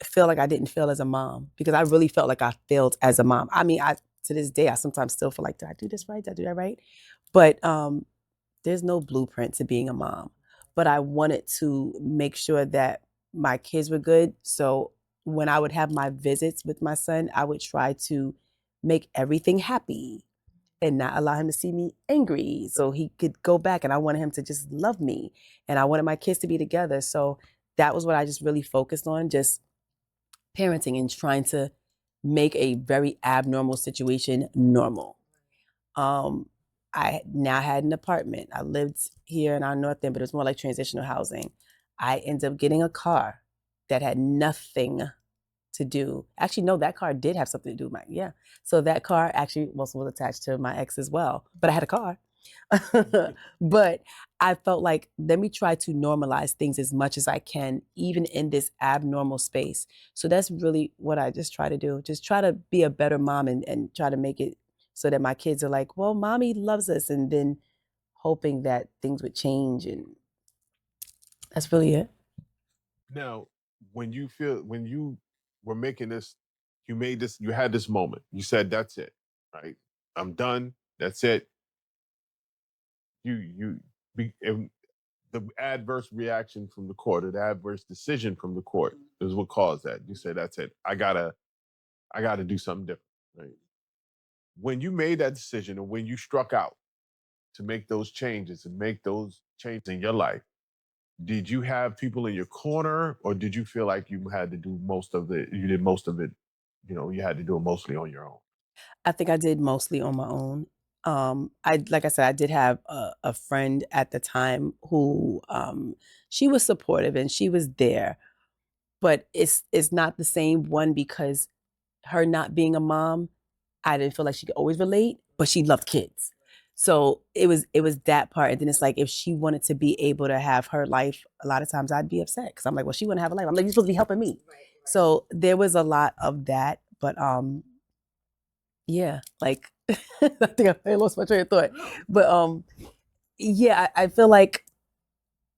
feel like I didn't fail as a mom because I really felt like I failed as a mom. I mean, to this day, I sometimes still feel like, did I do this right? Did I do that right? But there's no blueprint to being a mom. But I wanted to make sure that my kids were good. So when I would have my visits with my son, I would try to make everything happy and not allow him to see me angry so he could go back. And I wanted him to just love me. And I wanted my kids to be together. So that was what I just really focused on, just parenting and trying to make a very abnormal situation normal. I now had an apartment. I lived here in our North End, but it was more like transitional housing. I ended up getting a car that had nothing to do. Actually, no, that car did have something to do with my, So that car actually was attached to my ex as well, but I had a car. But I felt like, let me try to normalize things as much as I can, even in this abnormal space. So that's really what I just try to do. Just try to be a better mom and try to make it so that my kids are like, well, mommy loves us. And then hoping that things would change. And that's really it. Now, when you were making this, you had this moment. You said, that's it, right? I'm done. That's it. And the adverse reaction from the court, or the adverse decision from the court, is what caused that. You said, that's it. I gotta do something different, right? When you made that decision, and when you struck out to make those changes and make those changes in your life, did you have people in your corner, or did you feel like you had to do most of it? You did most of it, you had to do it mostly on your own. I think I did mostly on my own. Like I said, I did have a friend at the time who she was supportive and she was there, but it's not the same one because her not being a mom, I didn't feel like she could always relate, but she loved kids. So it was that part. And then it's like, if she wanted to be able to have her life, a lot of times I'd be upset because I'm like, well, she wouldn't have a life. I'm like, you're supposed to be helping me. So there was a lot of that, but yeah, like I think I lost my train of thought. But yeah, I feel like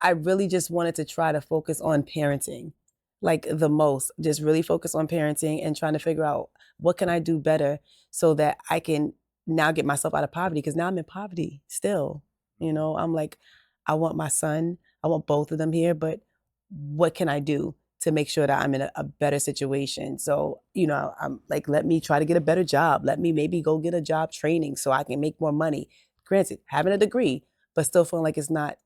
I really just wanted to try to focus on parenting, like the most. Just really focus on parenting and trying to figure out what can I do better so that I can now get myself out of poverty, because now I'm in poverty still. I'm like, I want my son, I want both of them here, but what can I do to make sure that I'm in a better situation? So, I'm like, let me try to get a better job. Let me maybe go get a job training so I can make more money. Granted, having a degree, but still feeling like it's not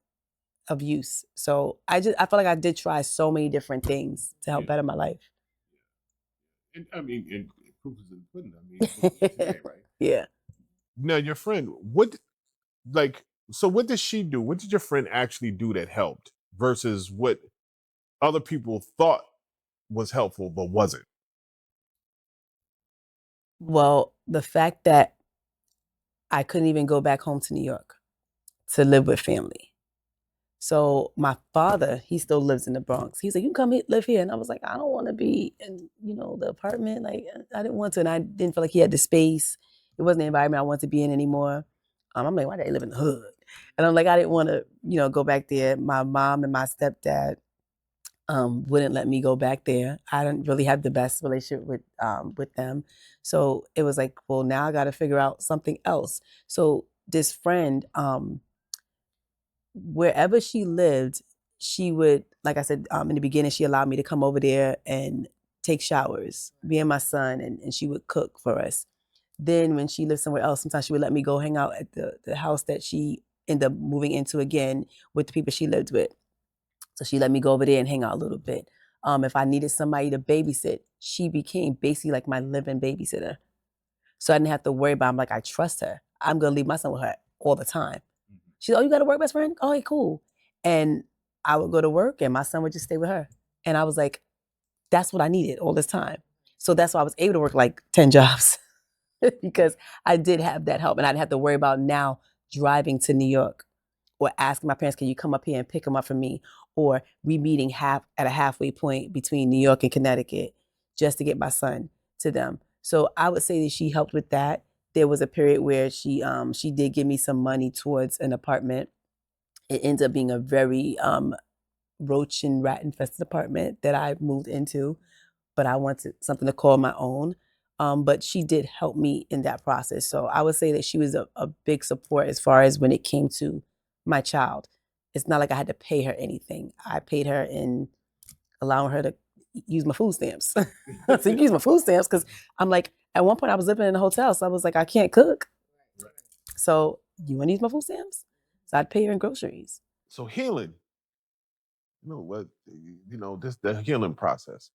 of use. So I feel like I did try so many different things to help better my life. And I mean, and proof is in the pudding. I mean, today, right? Yeah. Now, your friend, so what did she do? What did your friend actually do that helped versus what other people thought was helpful but wasn't? Well, the fact that I couldn't even go back home to New York to live with family. So my father, he still lives in the Bronx. He's like, you can come live here. And I was like, I don't want to be in, the apartment. Like, I didn't want to. And I didn't feel like he had the space. It wasn't the environment I wanted to be in anymore. I'm like, why did I live in the hood? And I'm like, I didn't want to, go back there. My mom and my stepdad wouldn't let me go back there. I didn't really have the best relationship with them. So it was like, well, now I got to figure out something else. So this friend, wherever she lived, she would, like I said, in the beginning, she allowed me to come over there and take showers, me and my son, and she would cook for us. Then when she lived somewhere else, sometimes she would let me go hang out at the house that she ended up moving into again with the people she lived with. So she let me go over there and hang out a little bit. If I needed somebody to babysit, she became basically like my living babysitter. So I didn't have to worry about, I'm like, I trust her. I'm going to leave my son with her all the time. She's like, oh, you got to work, best friend? Oh, hey, cool. And I would go to work and my son would just stay with her. And I was like, that's what I needed all this time. So that's why I was able to work like 10 jobs because I did have that help. And I didn't have to worry about now driving to New York or asking my parents, can you come up here and pick them up for me? Or we meeting at a halfway point between New York and Connecticut just to get my son to them. So I would say that she helped with that. There was a period where she did give me some money towards an apartment. It ends up being a very roach and rat infested apartment that I moved into, but I wanted something to call my own. But she did help me in that process. So I would say that she was a big support as far as when it came to my child. It's not like I had to pay her anything. I paid her in allowing her to use my food stamps. So you can use my food stamps because I'm like, at one point I was living in a hotel, so I was like, I can't cook. Right. So you want to use my food stamps? So I'd pay her in groceries. So healing, this the healing process.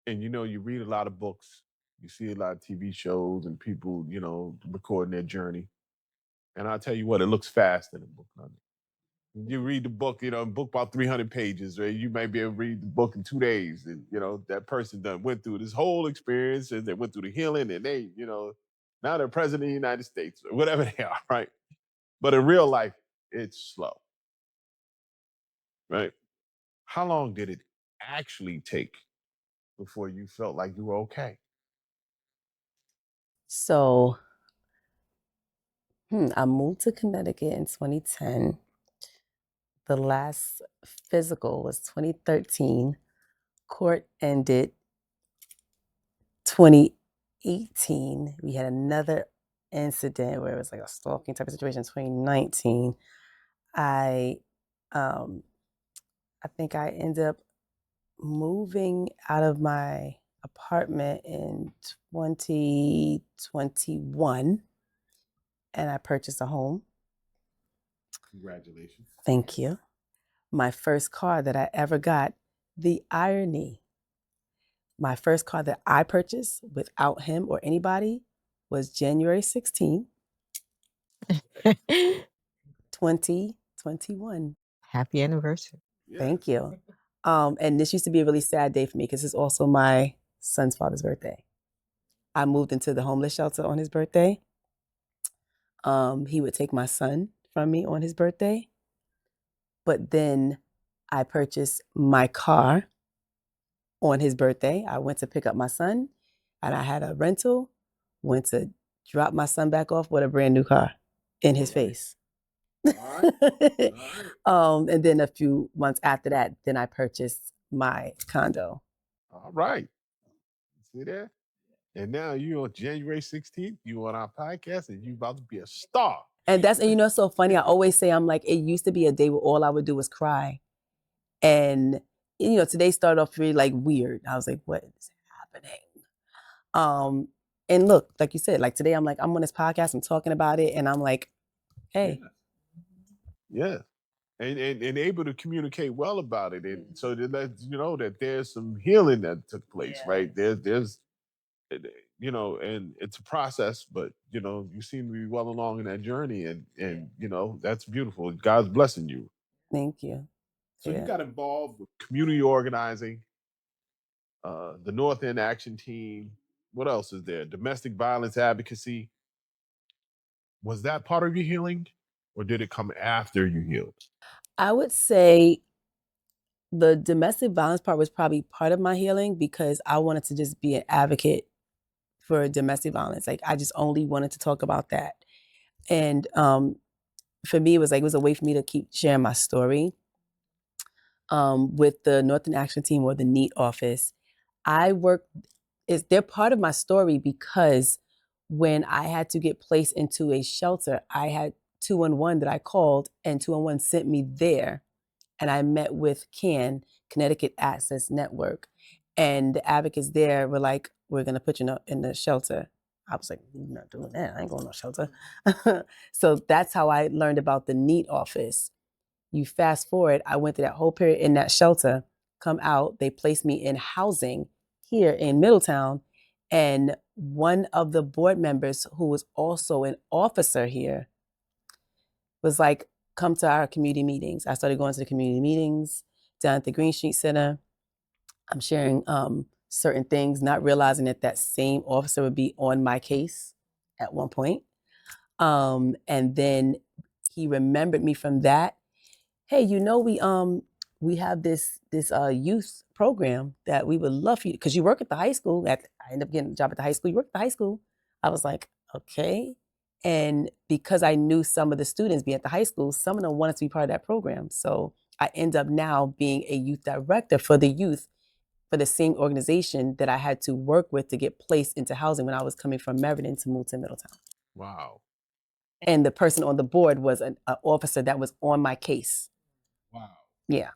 And you read a lot of books, you see a lot of TV shows and people, recording their journey. And I'll tell you what, it looks fast in a book. You read the book, book about 300 pages, right? You might be able to read the book in 2 days. And, that person went through this whole experience and they went through the healing and they, now they're president of the United States or whatever they are, right? But in real life, it's slow, right? How long did it actually take before you felt like you were okay? So I moved to Connecticut in 2010. The last physical was 2013. Court ended 2018. We had another incident where it was like a stalking type of situation in 2019. I think I ended up moving out of my apartment in 2021 and I purchased a home. Congratulations. Thank you. My first car that I ever got, the irony. My first car that I purchased without him or anybody was January 16th, 2021. Happy anniversary. Yeah. Thank you. And this used to be a really sad day for me because it's also my son's father's birthday. I moved into the homeless shelter on his birthday. He would take my son from me on his birthday. But then I purchased my car on his birthday. I went to pick up my son and I had a rental, went to drop my son back off with a brand new car in his face. All right. And then a few months after that, then I purchased my condo. All right. See that? And now you on January 16th, you on our podcast and you about to be a star. And it's so funny. I always say, I'm like, it used to be a day where all I would do was cry. And, today started off really like weird. I was like, what is happening? And look, like you said, like today I'm on this podcast, I'm talking about it and I'm like, hey. Yeah. And able to communicate well about it. And so to let you know that there's some healing that took place, right? There's and it's a process, but you seem to be well along in that journey and that's beautiful. God's blessing you. Thank you. So you got involved with community organizing, the North End Action Team. What else is there? Domestic violence advocacy. Was that part of your healing or did it come after you healed? I would say the domestic violence part was probably part of my healing because I wanted to just be an advocate for domestic violence. Like I just only wanted to talk about that. And for me, it was a way for me to keep sharing my story. With the Northern Action Team or the NEAT office, they're part of my story because when I had to get placed into a shelter, I had 211 that I called, and 211 sent me there. And I met with Connecticut Access Network. And the advocates there were like, we're going to put you in the shelter. I was like, you're not doing that. I ain't going to no shelter. So that's how I learned about the NEAT office. You fast forward, I went through that whole period in that shelter, come out, they placed me in housing here in Middletown. And one of the board members, who was also an officer here, was like, come to our community meetings. I started going to the community meetings down at the Green Street Center. I'm sharing certain things, not realizing that same officer would be on my case at one point. And then he remembered me from that. Hey, we have this youth program that we would love for you, because you work at the high school. I ended up getting a job at the high school. You work at the high school. I was like, okay. And because I knew some of the students being at the high school, some of them wanted to be part of that program. So I end up now being a youth director for the youth for the same organization that I had to work with to get placed into housing when I was coming from Meriden to move to Middletown. Wow. And the person on the board was an officer that was on my case. Wow. Yeah.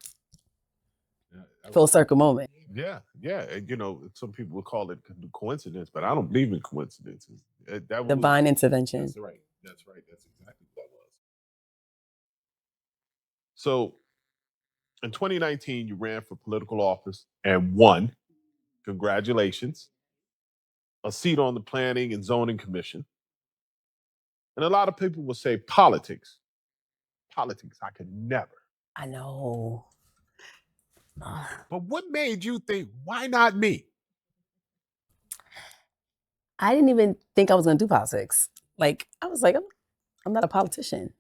Full circle moment. Yeah. And, some people would call it coincidence, but I don't believe in coincidences. Divine intervention. That's right. That's exactly what that was. So in 2019, you ran for political office and won. Congratulations. A seat on the Planning and Zoning Commission. And a lot of people will say politics. Politics, I could never. I know. But what made you think, why not me? I didn't even think I was going to do politics. Like, I was like, I'm not a politician.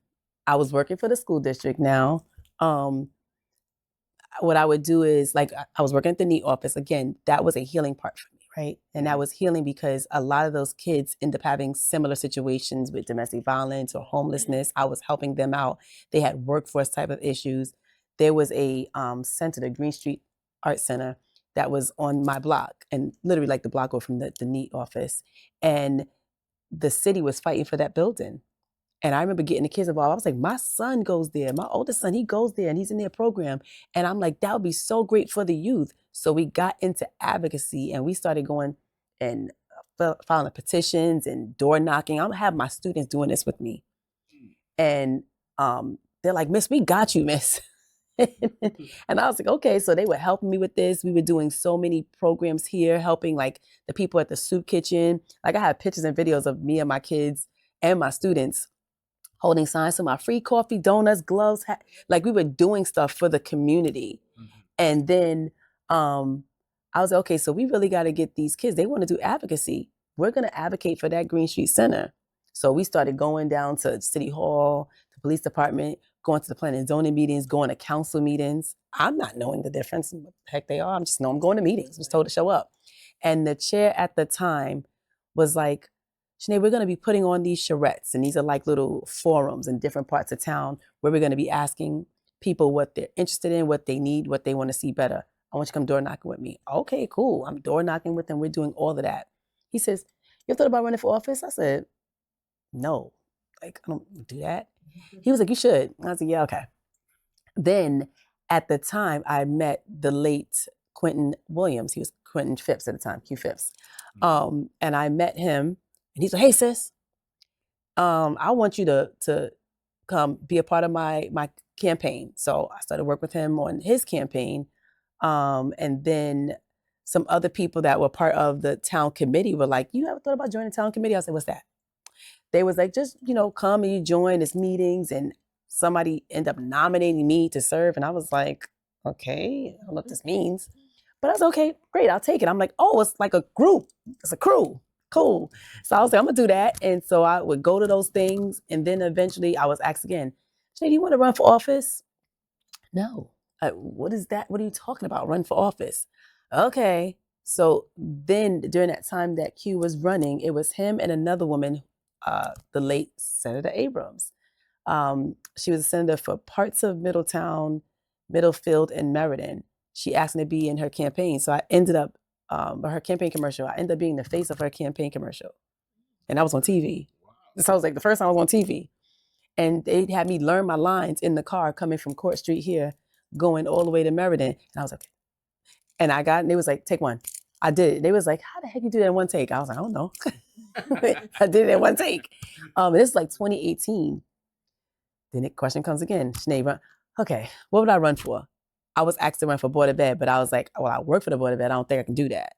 I was working for the school district now. What I would do is, like, I was working at the NEAT office. Again, that was a healing part for me, right? And that was healing because a lot of those kids end up having similar situations with domestic violence or homelessness. I was helping them out. They had workforce type of issues. There was a center, the Green Street Art Center, that was on my block, and literally like the block over from the NEAT office. And the city was fighting for that building. And I remember getting the kids involved. I was like, my son goes there. My oldest son, he goes there and he's in their program. And I'm like, that would be so great for the youth. So we got into advocacy and we started going and filing petitions and door knocking. I'm gonna have my students doing this with me. And they're like, Miss, we got you, Miss. And I was like, okay. So they were helping me with this. We were doing so many programs here, helping like the people at the soup kitchen. Like I have pictures and videos of me and my kids and my students holding signs for my free coffee, donuts, gloves. Like we were doing stuff for the community. Mm-hmm. And then I was like, okay, so we really got to get these kids. They want to do advocacy. We're going to advocate for that Green Street Center. So we started going down to City Hall, the police department, going to the planning and zoning meetings, going to council meetings. I'm not knowing the difference. What the heck they are. I'm just know I'm going to meetings. I was told to show up. And the chair at the time was like, Shanay, we're going to be putting on these charrettes, and these are like little forums in different parts of town where we're going to be asking people what they're interested in, what they need, what they want to see better. I want you to come door knocking with me. Okay, cool. I'm door knocking with them. We're doing all of that. He says, you ever thought about running for office? I said, no, like I don't do that. He was like, you should. I was like, yeah, okay. Then at the time, I met the late Quentin Williams. He was Quentin Phipps at the time, Q Phipps. And I met him. And he's like, hey, sis, I want you to come be a part of my campaign. So I started working with him on his campaign. And then some other people that were part of the town committee were like, you ever thought about joining the town committee? I said, what's that? They was like, just, come and you join his meetings. And somebody ended up nominating me to serve. And I was like, okay, I don't know what this means. But I was okay, great, I'll take it. I'm like, oh, it's like a group. It's a crew. Cool. So I was like, I'm gonna do that. And so I would go to those things. And then eventually I was asked again, Shanay, do you want to run for office? No. What is that? What are you talking about? Run for office. Okay. So then during that time that Q was running, it was him and another woman, the late Senator Abrams. She was a senator for parts of Middletown, Middlefield, and Meriden. She asked me to be in her campaign. So I ended up, her campaign commercial, I ended up being the face of her campaign commercial. And I was on TV. So I was like the first time I was on TV. And they had me learn my lines in the car coming from Court Street here, going all the way to Meriden. And I was like, and they was like, take one. I did it. They was like, how the heck you do that in one take? I was like, I don't know. I did it in one take. This is like 2018. Then the question comes again. Shanay, okay, what would I run for? I was asked to run for Board of Ed, but I was like, well, I work for the Board of Ed. I don't think I can do that.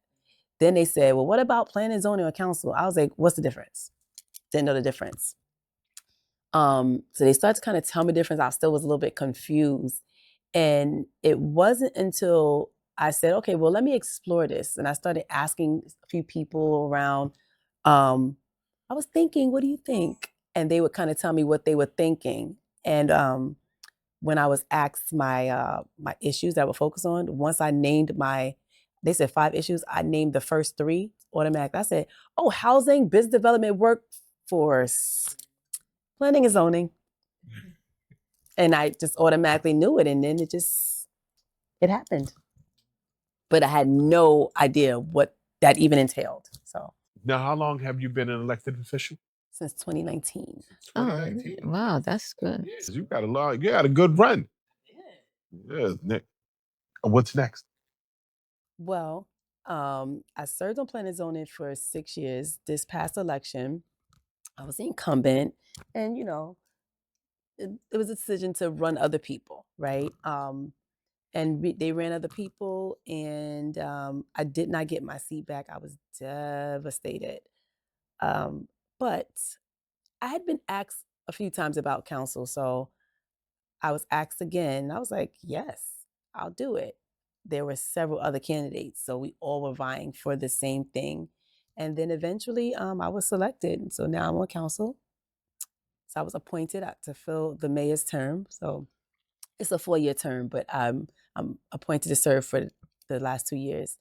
Then they said, well, what about planning, zoning, or council? I was like, what's the difference? Didn't know the difference. So they started to kind of tell me the difference. I still was a little bit confused. And it wasn't until I said, okay, well, let me explore this. And I started asking a few people around. I was thinking, what do you think? And they would kind of tell me what they were thinking. And when I was asked my issues that I would focus on, once I named they said 5 issues. I named the first 3 automatically. I said, oh, housing, business development, workforce, planning and zoning. And I just automatically knew it. And then it happened. But I had no idea what that even entailed. So Now, how long have you been an elected official? since 2019. 2019. Oh, wow, that's good. Yes, you got a good run. Yeah. What's next? Well, I served on planning and zoning for 6 years. This past election, I was the incumbent, and it was a decision to run other people, right? And they ran other people, and I did not get my seat back. I was devastated. But I had been asked a few times about council, so I was asked again. I was like, yes, I'll do it. There were several other candidates, so we all were vying for the same thing. And then eventually I was selected. And so now I'm on council. So I was appointed to fill the mayor's term. So it's a 4-year term, but I'm appointed to serve for the last 2 years.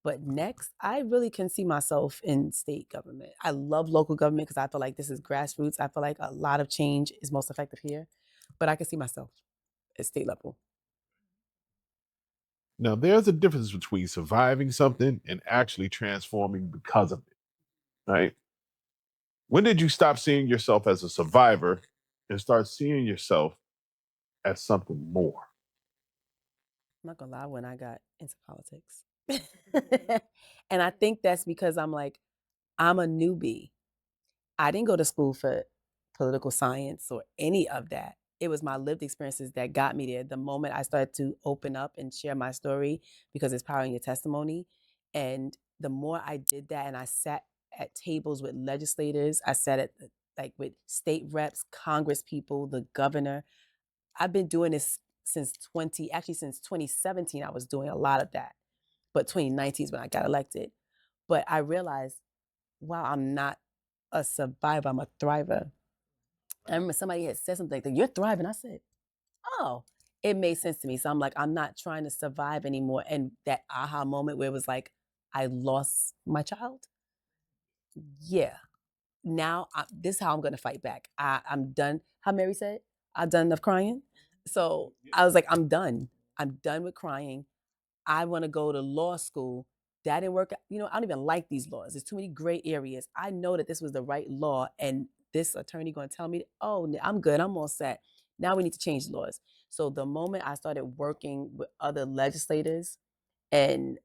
But next, I really can see myself in state government. I love local government because I feel like this is grassroots. I feel like a lot of change is most effective here. But I can see myself at state level. Now, there's a difference between surviving something and actually transforming because of it, right? When did you stop seeing yourself as a survivor and start seeing yourself as something more? I'm not gonna lie, when I got into politics. And I think that's because I'm a newbie. I didn't go to school for political science or any of that. It was my lived experiences that got me there. The moment I started to open up and share my story, because it's power in your testimony. And the more I did that, and I sat at tables with legislators, I sat at with state reps, Congress people, the governor. I've been doing this since 2017. I was doing a lot of that. But 2019 is when I got elected. But I realized, wow, I'm not a survivor, I'm a thriver. I remember somebody had said something like, you're thriving. I said, oh, it made sense to me. So I'm like, I'm not trying to survive anymore. And that aha moment where it was like, I lost my child. Yeah. Now this is how I'm going to fight back. I'm done. How Mary said, I've done enough crying. So I was like, I'm done. I'm done with crying. I want to go to law school. That didn't work. I don't even like these laws. There's too many gray areas. I know that this was the right law, and this attorney going to tell me, oh, I'm good. I'm all set. Now we need to change the laws. So the moment I started working with other legislators and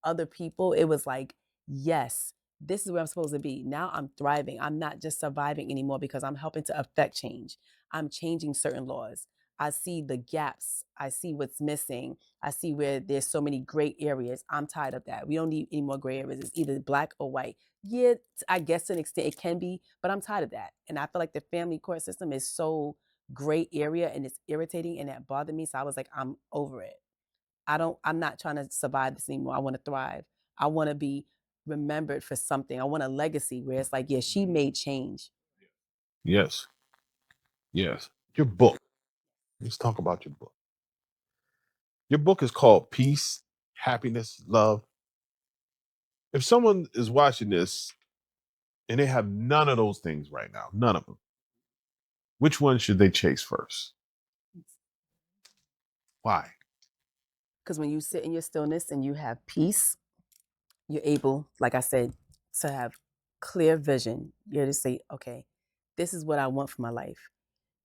other people, it was like, yes, this is where I'm supposed to be. Now I'm thriving. I'm not just surviving anymore because I'm helping to affect change. I'm changing certain laws. I see the gaps. I see what's missing. I see where there's so many gray areas. I'm tired of that. We don't need any more gray areas. It's either black or white. Yeah, I guess to an extent it can be, but I'm tired of that. And I feel like the family court system is so gray area and it's irritating and that bothered me. So I was like, I'm over it. I'm not trying to survive this anymore. I want to thrive. I want to be remembered for something. I want a legacy where it's like, yeah, she made change. Yes. Yes. Your book. Let's talk about your book. Your book is called Peace, Happiness, Love. If someone is watching this and they have none of those things right now, none of them, which one should they chase first? Why? Because when you sit in your stillness and you have peace, you're able, like I said, to have clear vision. You're to say, okay, this is what I want for my life.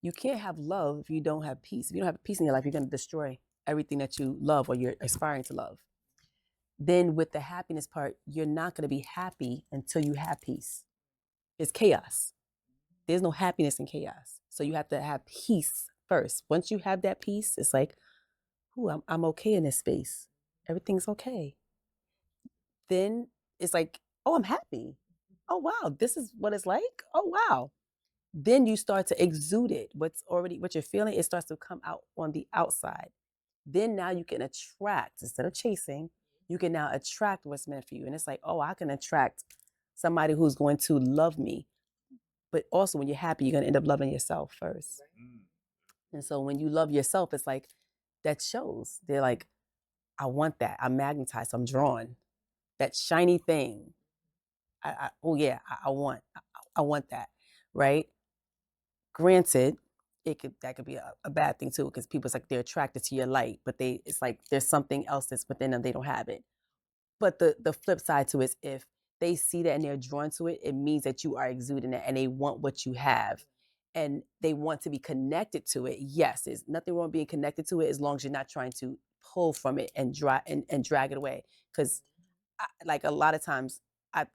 You can't have love if you don't have peace. If you don't have peace in your life, you're going to destroy everything that you love or you're aspiring to love. Then with the happiness part, you're not going to be happy until you have peace. It's chaos. There's no happiness in chaos. So you have to have peace first. Once you have that peace, it's like, ooh, I'm okay in this space. Everything's okay. Then it's like, oh, I'm happy. Oh, wow, this is what it's like. Oh, wow. Then you start to exude it. What you're feeling, it starts to come out on the outside. Then now you can attract, instead of chasing, you can now attract what's meant for you. And it's like, oh, I can attract somebody who's going to love me. But also when you're happy, you're going to end up loving yourself first. And so when you love yourself, it's like, that shows. They're like, I want that. I'm magnetized. I'm drawn. That shiny thing. I want that. Right? Granted, that could be a bad thing too, because people's like they're attracted to your light, but it's like there's something else that's within them, they don't have it. But the flip side to it is if they see that and they're drawn to it, it means that you are exuding it and they want what you have and they want to be connected to it. Yes, there's nothing wrong being connected to it as long as you're not trying to pull from it and drag it away. Because like a lot of times, I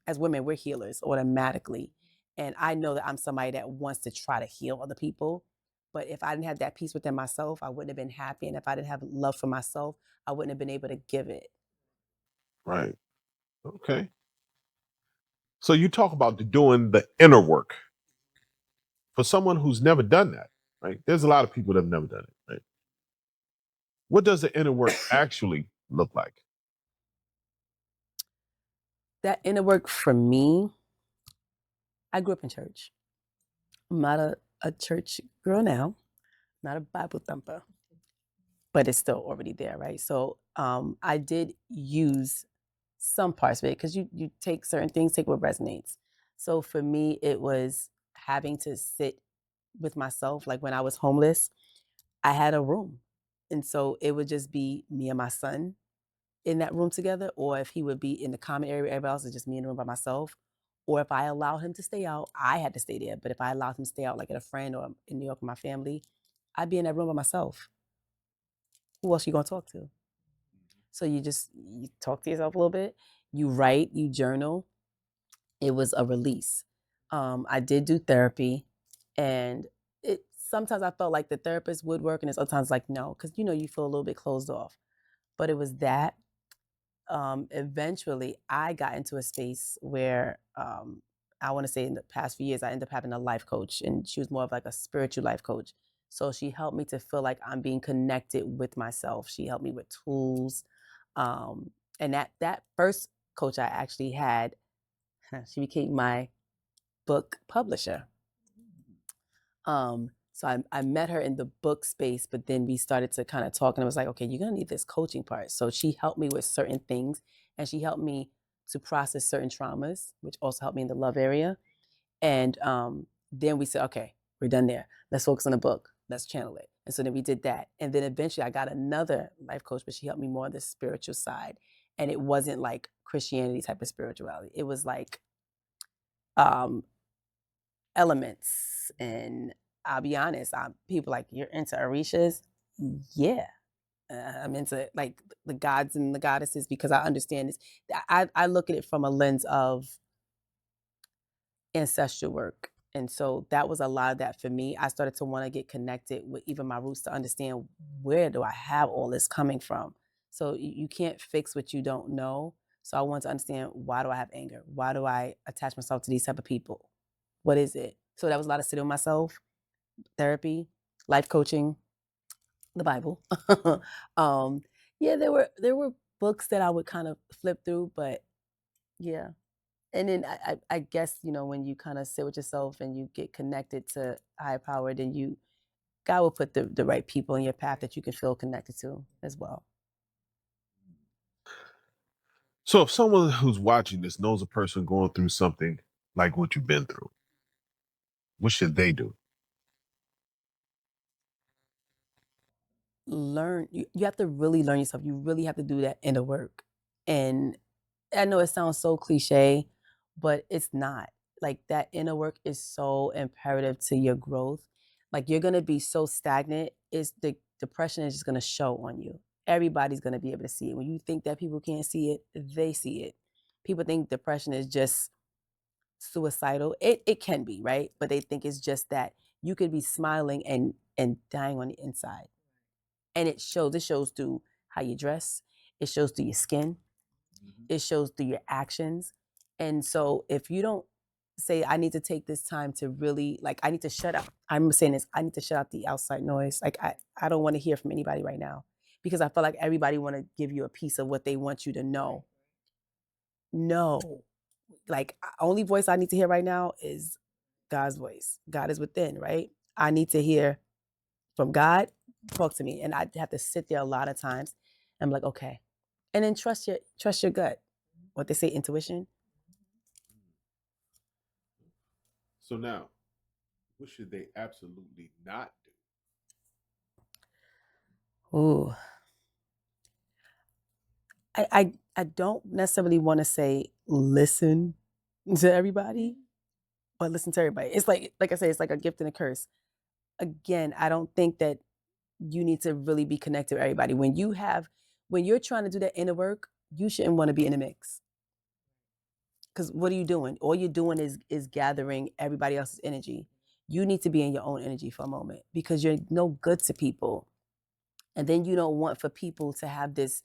as women, we're healers automatically. And I know that I'm somebody that wants to try to heal other people. But if I didn't have that peace within myself, I wouldn't have been happy. And if I didn't have love for myself, I wouldn't have been able to give it. Right. Okay. So you talk about doing the inner work for someone who's never done that, right? There's a lot of people that have never done it, right? What does the inner work actually look like? That inner work for me, I grew up in church. I'm not a church girl now, not a Bible thumper, but it's still already there, right? So I did use some parts of it because you take certain things, take what resonates. So for me, it was having to sit with myself. Like when I was homeless, I had a room. And so it would just be me and my son in that room together, or if he would be in the common area, everybody else is just me in the room by myself. Or if I allowed him to stay out, I had to stay there. But if I allowed him to stay out, like at a friend or in New York with my family, I'd be in that room by myself. Who else you gonna talk to? So you talk to yourself a little bit. You write, you journal. It was a release. I did do therapy, and it sometimes I felt like the therapist would work, and sometimes like no, because you feel a little bit closed off. But it was that. Eventually, I got into a space where I want to say in the past few years, I ended up having a life coach, and she was more of like a spiritual life coach. So she helped me to feel like I'm being connected with myself. She helped me with tools, and that first coach I actually had, she became my book publisher. So I met her in the book space, but then we started to kind of talk, and it was like, okay, you're gonna need this coaching part. So she helped me with certain things, and she helped me to process certain traumas, which also helped me in the love area. And then we said, okay, we're done there. Let's focus on the book. Let's channel it. And so then we did that. And then eventually I got another life coach, but she helped me more on the spiritual side. And it wasn't like Christianity type of spirituality. It was like um, elements. And I'll be honest, people like, you're into Orishas? Yeah. I'm into like the gods and the goddesses because I understand this. I look at it from a lens of ancestral work. And so that was a lot of that for me. I started to want to get connected with even my roots to understand where do I have all this coming from. So you can't fix what you don't know. So I want to understand, why do I have anger? Why do I attach myself to these type of people? What is it? So that was a lot of sitting with myself, therapy, life coaching, the Bible. Yeah, there were books that I would kind of flip through, but yeah. And then I guess, when you kind of sit with yourself and you get connected to higher power, then you God will put the right people in your path that you can feel connected to as well. So if someone who's watching this knows a person going through something like what you've been through, what should they do? You have to really learn yourself. You really have to do that inner work. And I know it sounds so cliche, but it's not. Like that inner work is so imperative to your growth. Like you're gonna be so stagnant, is the depression is just gonna show on you. Everybody's gonna be able to see it. When you think that people can't see it, they see it. People think depression is just suicidal. It can be, right? But they think it's just that you could be smiling and dying on the inside. And it shows through how you dress, it shows through your skin, it shows through your actions. And so if you don't say, I need to take this time to really, like, I need to shut up. I'm saying this, I need to shut out the outside noise. Like, I don't want to hear from anybody right now because I feel like everybody want to give you a piece of what they want you to know. No, like, only voice I need to hear right now is God's voice. God is within, right? I need to hear from God, talk to me. And I have to sit there a lot of times and I'm like, okay. And then trust your gut. What they say, intuition. So now, what should they absolutely not do? Ooh. I don't necessarily want to say listen to everybody, but listen to everybody. It's like I say, it's like a gift and a curse. Again, I don't think that you need to really be connected with everybody. When you're trying to do that inner work, you shouldn't want to be in the mix. Because what are you doing? All you're doing is gathering everybody else's energy. You need to be in your own energy for a moment because you're no good to people. And then you don't want for people to have this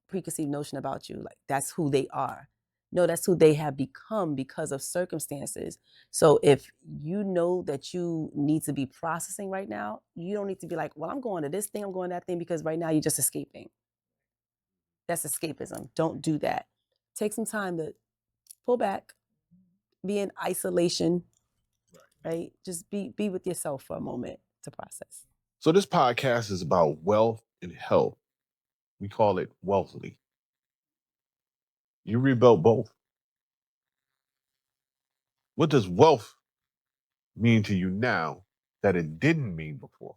preconceived notion about you. Like that's who they are. No, that's who they have become because of circumstances. So if you know that you need to be processing right now, you don't need to be like, well, I'm going to this thing, I'm going to that thing, because right now you're just escaping. That's escapism. Don't do that. Take some time to pull back, be in isolation, right? Just be with yourself for a moment to process. So this podcast is about wealth and health. We call it Wealthily. You rebuilt both. What does wealth mean to you now that it didn't mean before?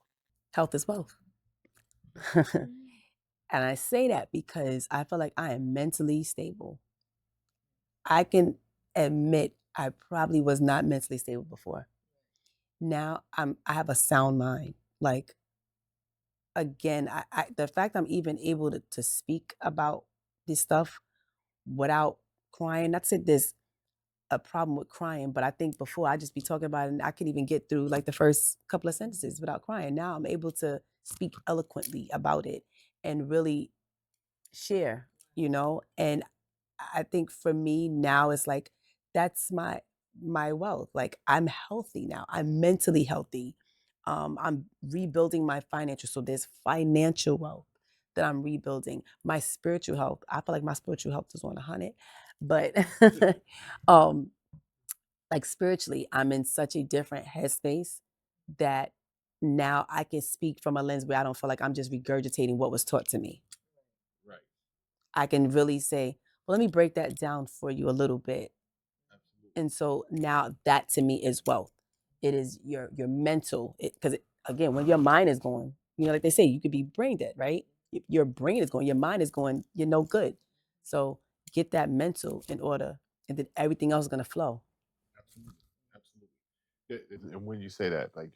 Health is wealth. And I say that because I feel like I am mentally stable. I can admit I probably was not mentally stable before. Now I have a sound mind. Like again, the fact I'm even able to speak about this stuff without crying, not to say there's a problem with crying, but I think before I just be talking about it and I could even get through like the first couple of sentences without crying. Now I'm able to speak eloquently about it and really share, and I think for me now it's like that's my wealth. Like I'm healthy now. I'm mentally healthy. I'm rebuilding my financial. So there's financial wealth that I'm rebuilding. My spiritual health. I feel like my spiritual health is on 100, but like spiritually, I'm in such a different headspace that now I can speak from a lens where I don't feel like I'm just regurgitating what was taught to me. Right. I can really say, well, let me break that down for you a little bit. Absolutely. And so now that to me is wealth. It is your mental, because again, when your mind is going, like they say, you could be brain dead, right? Your brain is going, your mind is going, you're no good. So get that mental in order, and then everything else is going to flow. Absolutely. And when you say that, like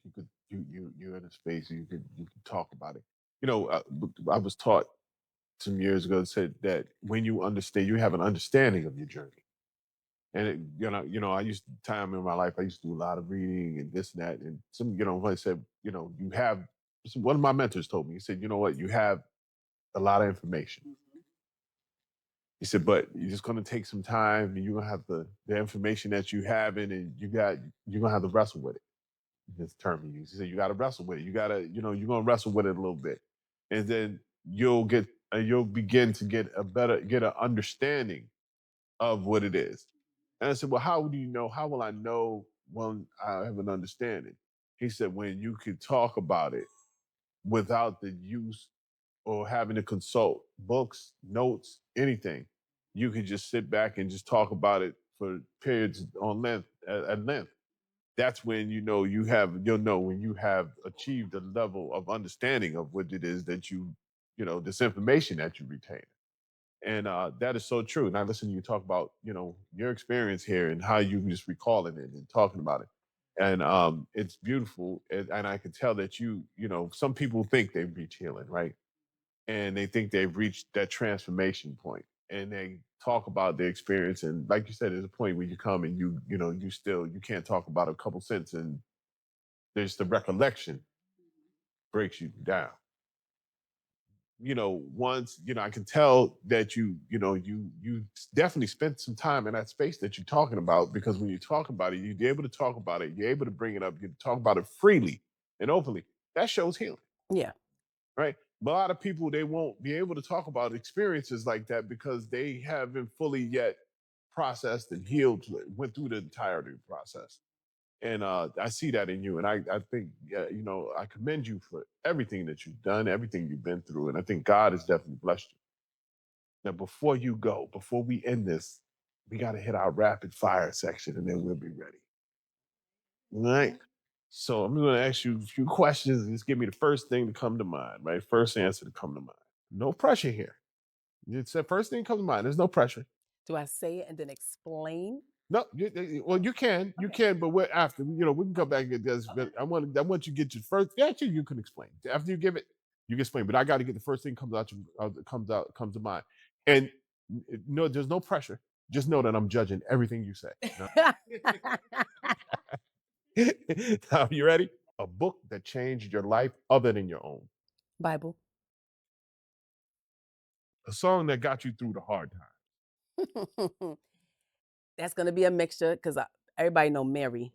you're in a space, you could talk about it. I was taught some years ago, said that when you understand, you have an understanding of your journey. And I used to time in my life, I used to do a lot of reading and this and that. And I said, you have, one of my mentors told me, he said, you know what, you have a lot of information. He said, but you're just going to take some time and you're going to have the information that you have in, and you're going to have to wrestle with it. This term he used. He said, you got to wrestle with it. You got to, you're going to wrestle with it a little bit. And then you'll begin to get an understanding of what it is. And I said, well, how will I know when I have an understanding? He said, when you could talk about it without the use or having to consult books, notes, anything, you could just sit back and just talk about it for periods on length at length. That's when you'll know when you have achieved a level of understanding of what it is that this information that you retain. And that is so true. And I listen to you talk about, your experience here and how you just recalling it and talking about it. And it's beautiful. And I can tell that some people think they've reached healing, right? And they think they've reached that transformation point. And they talk about their experience. And like you said, there's a point where you come and you can't talk about a couple cents, and there's the recollection breaks you down. Once, I can tell that you definitely spent some time in that space that you're talking about, because when you talk about it, you're able to talk about it, you're able to bring it up, you talk about it freely and openly. That shows healing, Yeah. right? But a lot of people, they won't be able to talk about experiences like that because they haven't fully yet processed and healed, went through the entirety of the process. And I see that in you. And I think, I commend you for everything that you've done, everything you've been through. And I think God has definitely blessed you. Now, before we end this, we got to hit our rapid fire section, and then we'll be ready. All right. So I'm going to ask you a few questions, and just give me the first thing to come to mind, right? First answer to come to mind. No pressure here. It's the first thing that comes to mind. There's no pressure. Do I say it and then explain? No, you can, but we're after. We can come back and get this. But I want you to get your first. Actually, you can explain after you give it. You can explain, but I got to get the first thing comes to mind. And no, there's no pressure. Just know that I'm judging everything you say. Now, you ready? A book that changed your life other than your own. Bible. A song that got you through the hard time. That's going to be a mixture because everybody know Mary.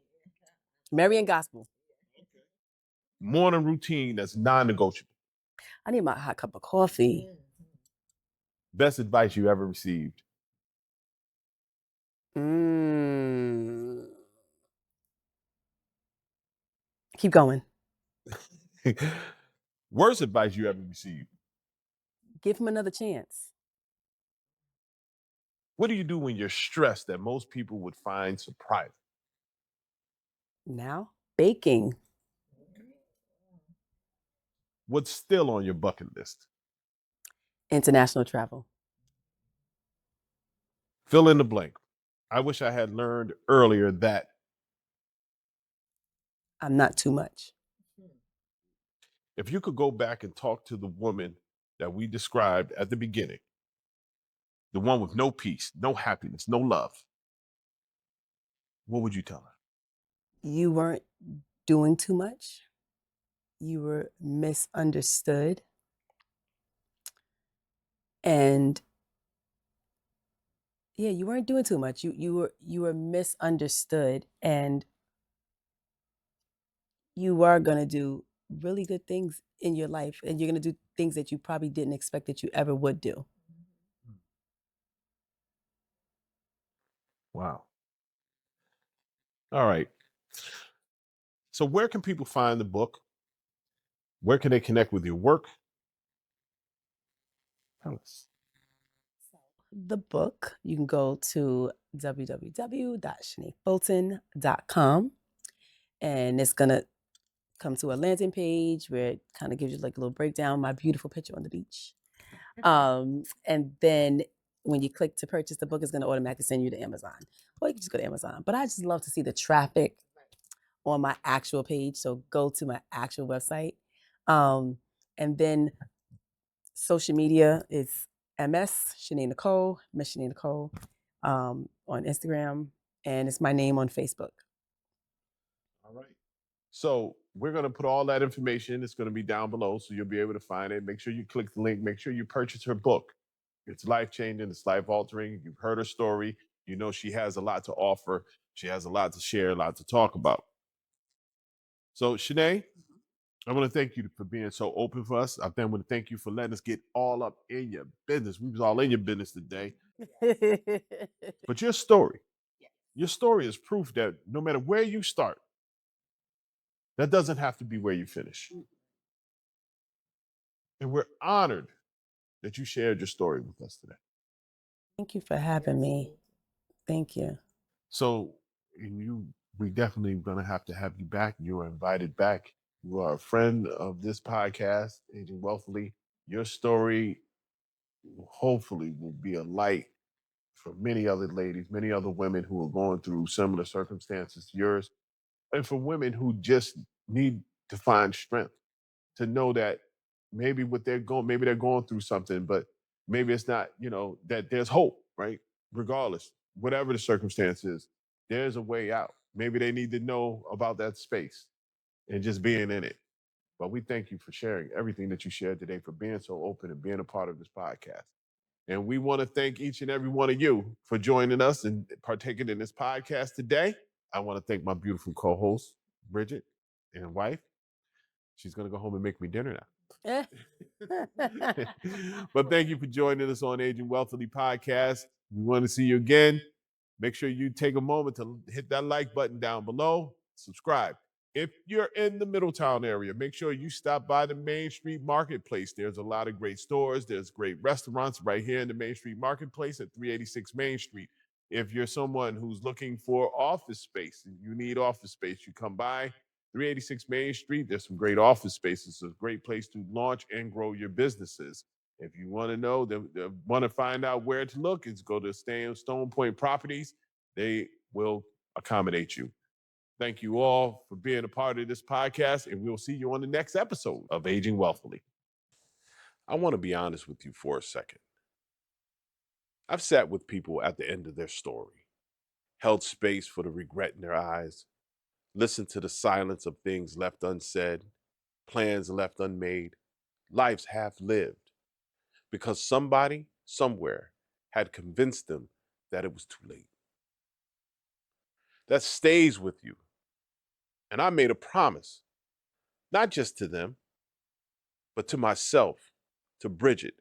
Mary and gospel. Morning routine that's non-negotiable. I need my hot cup of coffee. Best advice you ever received. Keep going. Worst advice you ever received. Give him another chance. What do you do when you're stressed that most people would find surprising? Now, baking. What's still on your bucket list? International travel. Fill in the blank. I wish I had learned earlier that I'm not too much. If you could go back and talk to the woman that we described at the beginning, the one with no peace, no happiness, no love, what would you tell her? You weren't doing too much. You were misunderstood. And yeah, you weren't doing too much. You were misunderstood, and you are going to do really good things in your life, and you're going to do things that you probably didn't expect that you ever would do. Wow. All right. So where can people find the book? Where can they connect with your work? Tell us. The book, you can go to www.shanayfulton.com, and it's going to come to a landing page where it kind of gives you like a little breakdown, my beautiful picture on the beach. And then when you click to purchase the book, it's going to automatically send you to Amazon. Or you can just go to Amazon. But I just love to see the traffic on my actual page. So go to my actual website. And then social media is MS Shanay Nicole, Miss Shanay Nicole, on Instagram. And it's my name on Facebook. All right. So we're going to put all that information. It's going to be down below, so you'll be able to find it. Make sure you click the link. Make sure you purchase her book. It's life-changing. It's life-altering. You've heard her story. You know she has a lot to offer. She has a lot to share, a lot to talk about. So, Shanay, I want to thank you for being so open for us. I want to thank you for letting us get all up in your business. We was all in your business today. But your story is proof that no matter where you start, That doesn't have to be where you finish. And we're honored that you shared your story with us today. Thank you for having me. Thank you. So we definitely going to have you back. You are invited back. You are a friend of this podcast, Aging Wealthily. Your story hopefully will be a light for many other ladies, many other women who are going through similar circumstances to yours, and for women who just need to find strength to know that maybe maybe they're going through something, but maybe it's not, that there's hope, right? Regardless, whatever the circumstance is, there's a way out. Maybe they need to know about that space and just being in it. But we thank you for sharing everything that you shared today, for being so open and being a part of this podcast. And we want to thank each and every one of you for joining us and partaking in this podcast today. I want to thank my beautiful co-host, Bridget, and wife. She's going to go home and make me dinner now. But thank you for joining us on Aging Wealthily Podcast. We want to see you again. Make sure you take a moment to hit that like button down below. Subscribe. If you're in the Middletown area, make sure you stop by the Main Street Marketplace. There's a lot of great stores. There's great restaurants right here in the Main Street Marketplace at 386 Main Street. If you're someone who's looking for office space and you need office space, you come by 386 Main Street. There's some great office spaces. It's a great place to launch and grow your businesses. If you want to know, want to find out where to look, is go to Stone Point Properties. They will accommodate you. Thank you all for being a part of this podcast, and we'll see you on the next episode of Aging Wealthily. I want to be honest with you for a second. I've sat with people at the end of their story, held space for the regret in their eyes, listened to the silence of things left unsaid, plans left unmade, lives half lived, because somebody, somewhere, had convinced them that it was too late. That stays with you. And I made a promise, not just to them, but to myself, to Bridget,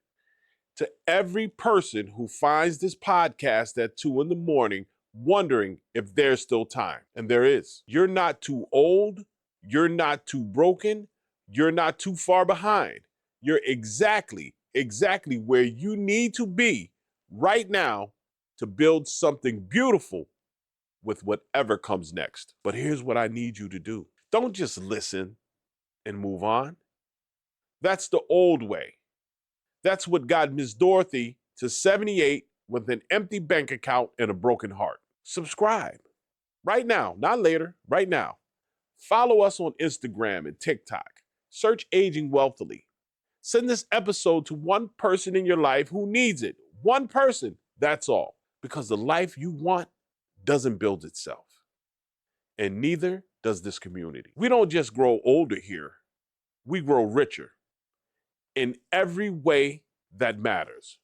to every person who finds this podcast at 2 a.m, wondering if there's still time. And there is. You're not too old. You're not too broken. You're not too far behind. You're exactly where you need to be right now to build something beautiful with whatever comes next. But here's what I need you to do. Don't just listen and move on. That's the old way. That's what got Miss Dorothy to 78 with an empty bank account and a broken heart. Subscribe right now, not later, right now. Follow us on Instagram and TikTok. Search Aging Wealthily. Send this episode to one person in your life who needs it. One person, that's all. Because the life you want doesn't build itself. And neither does this community. We don't just grow older here. We grow richer in every way that matters.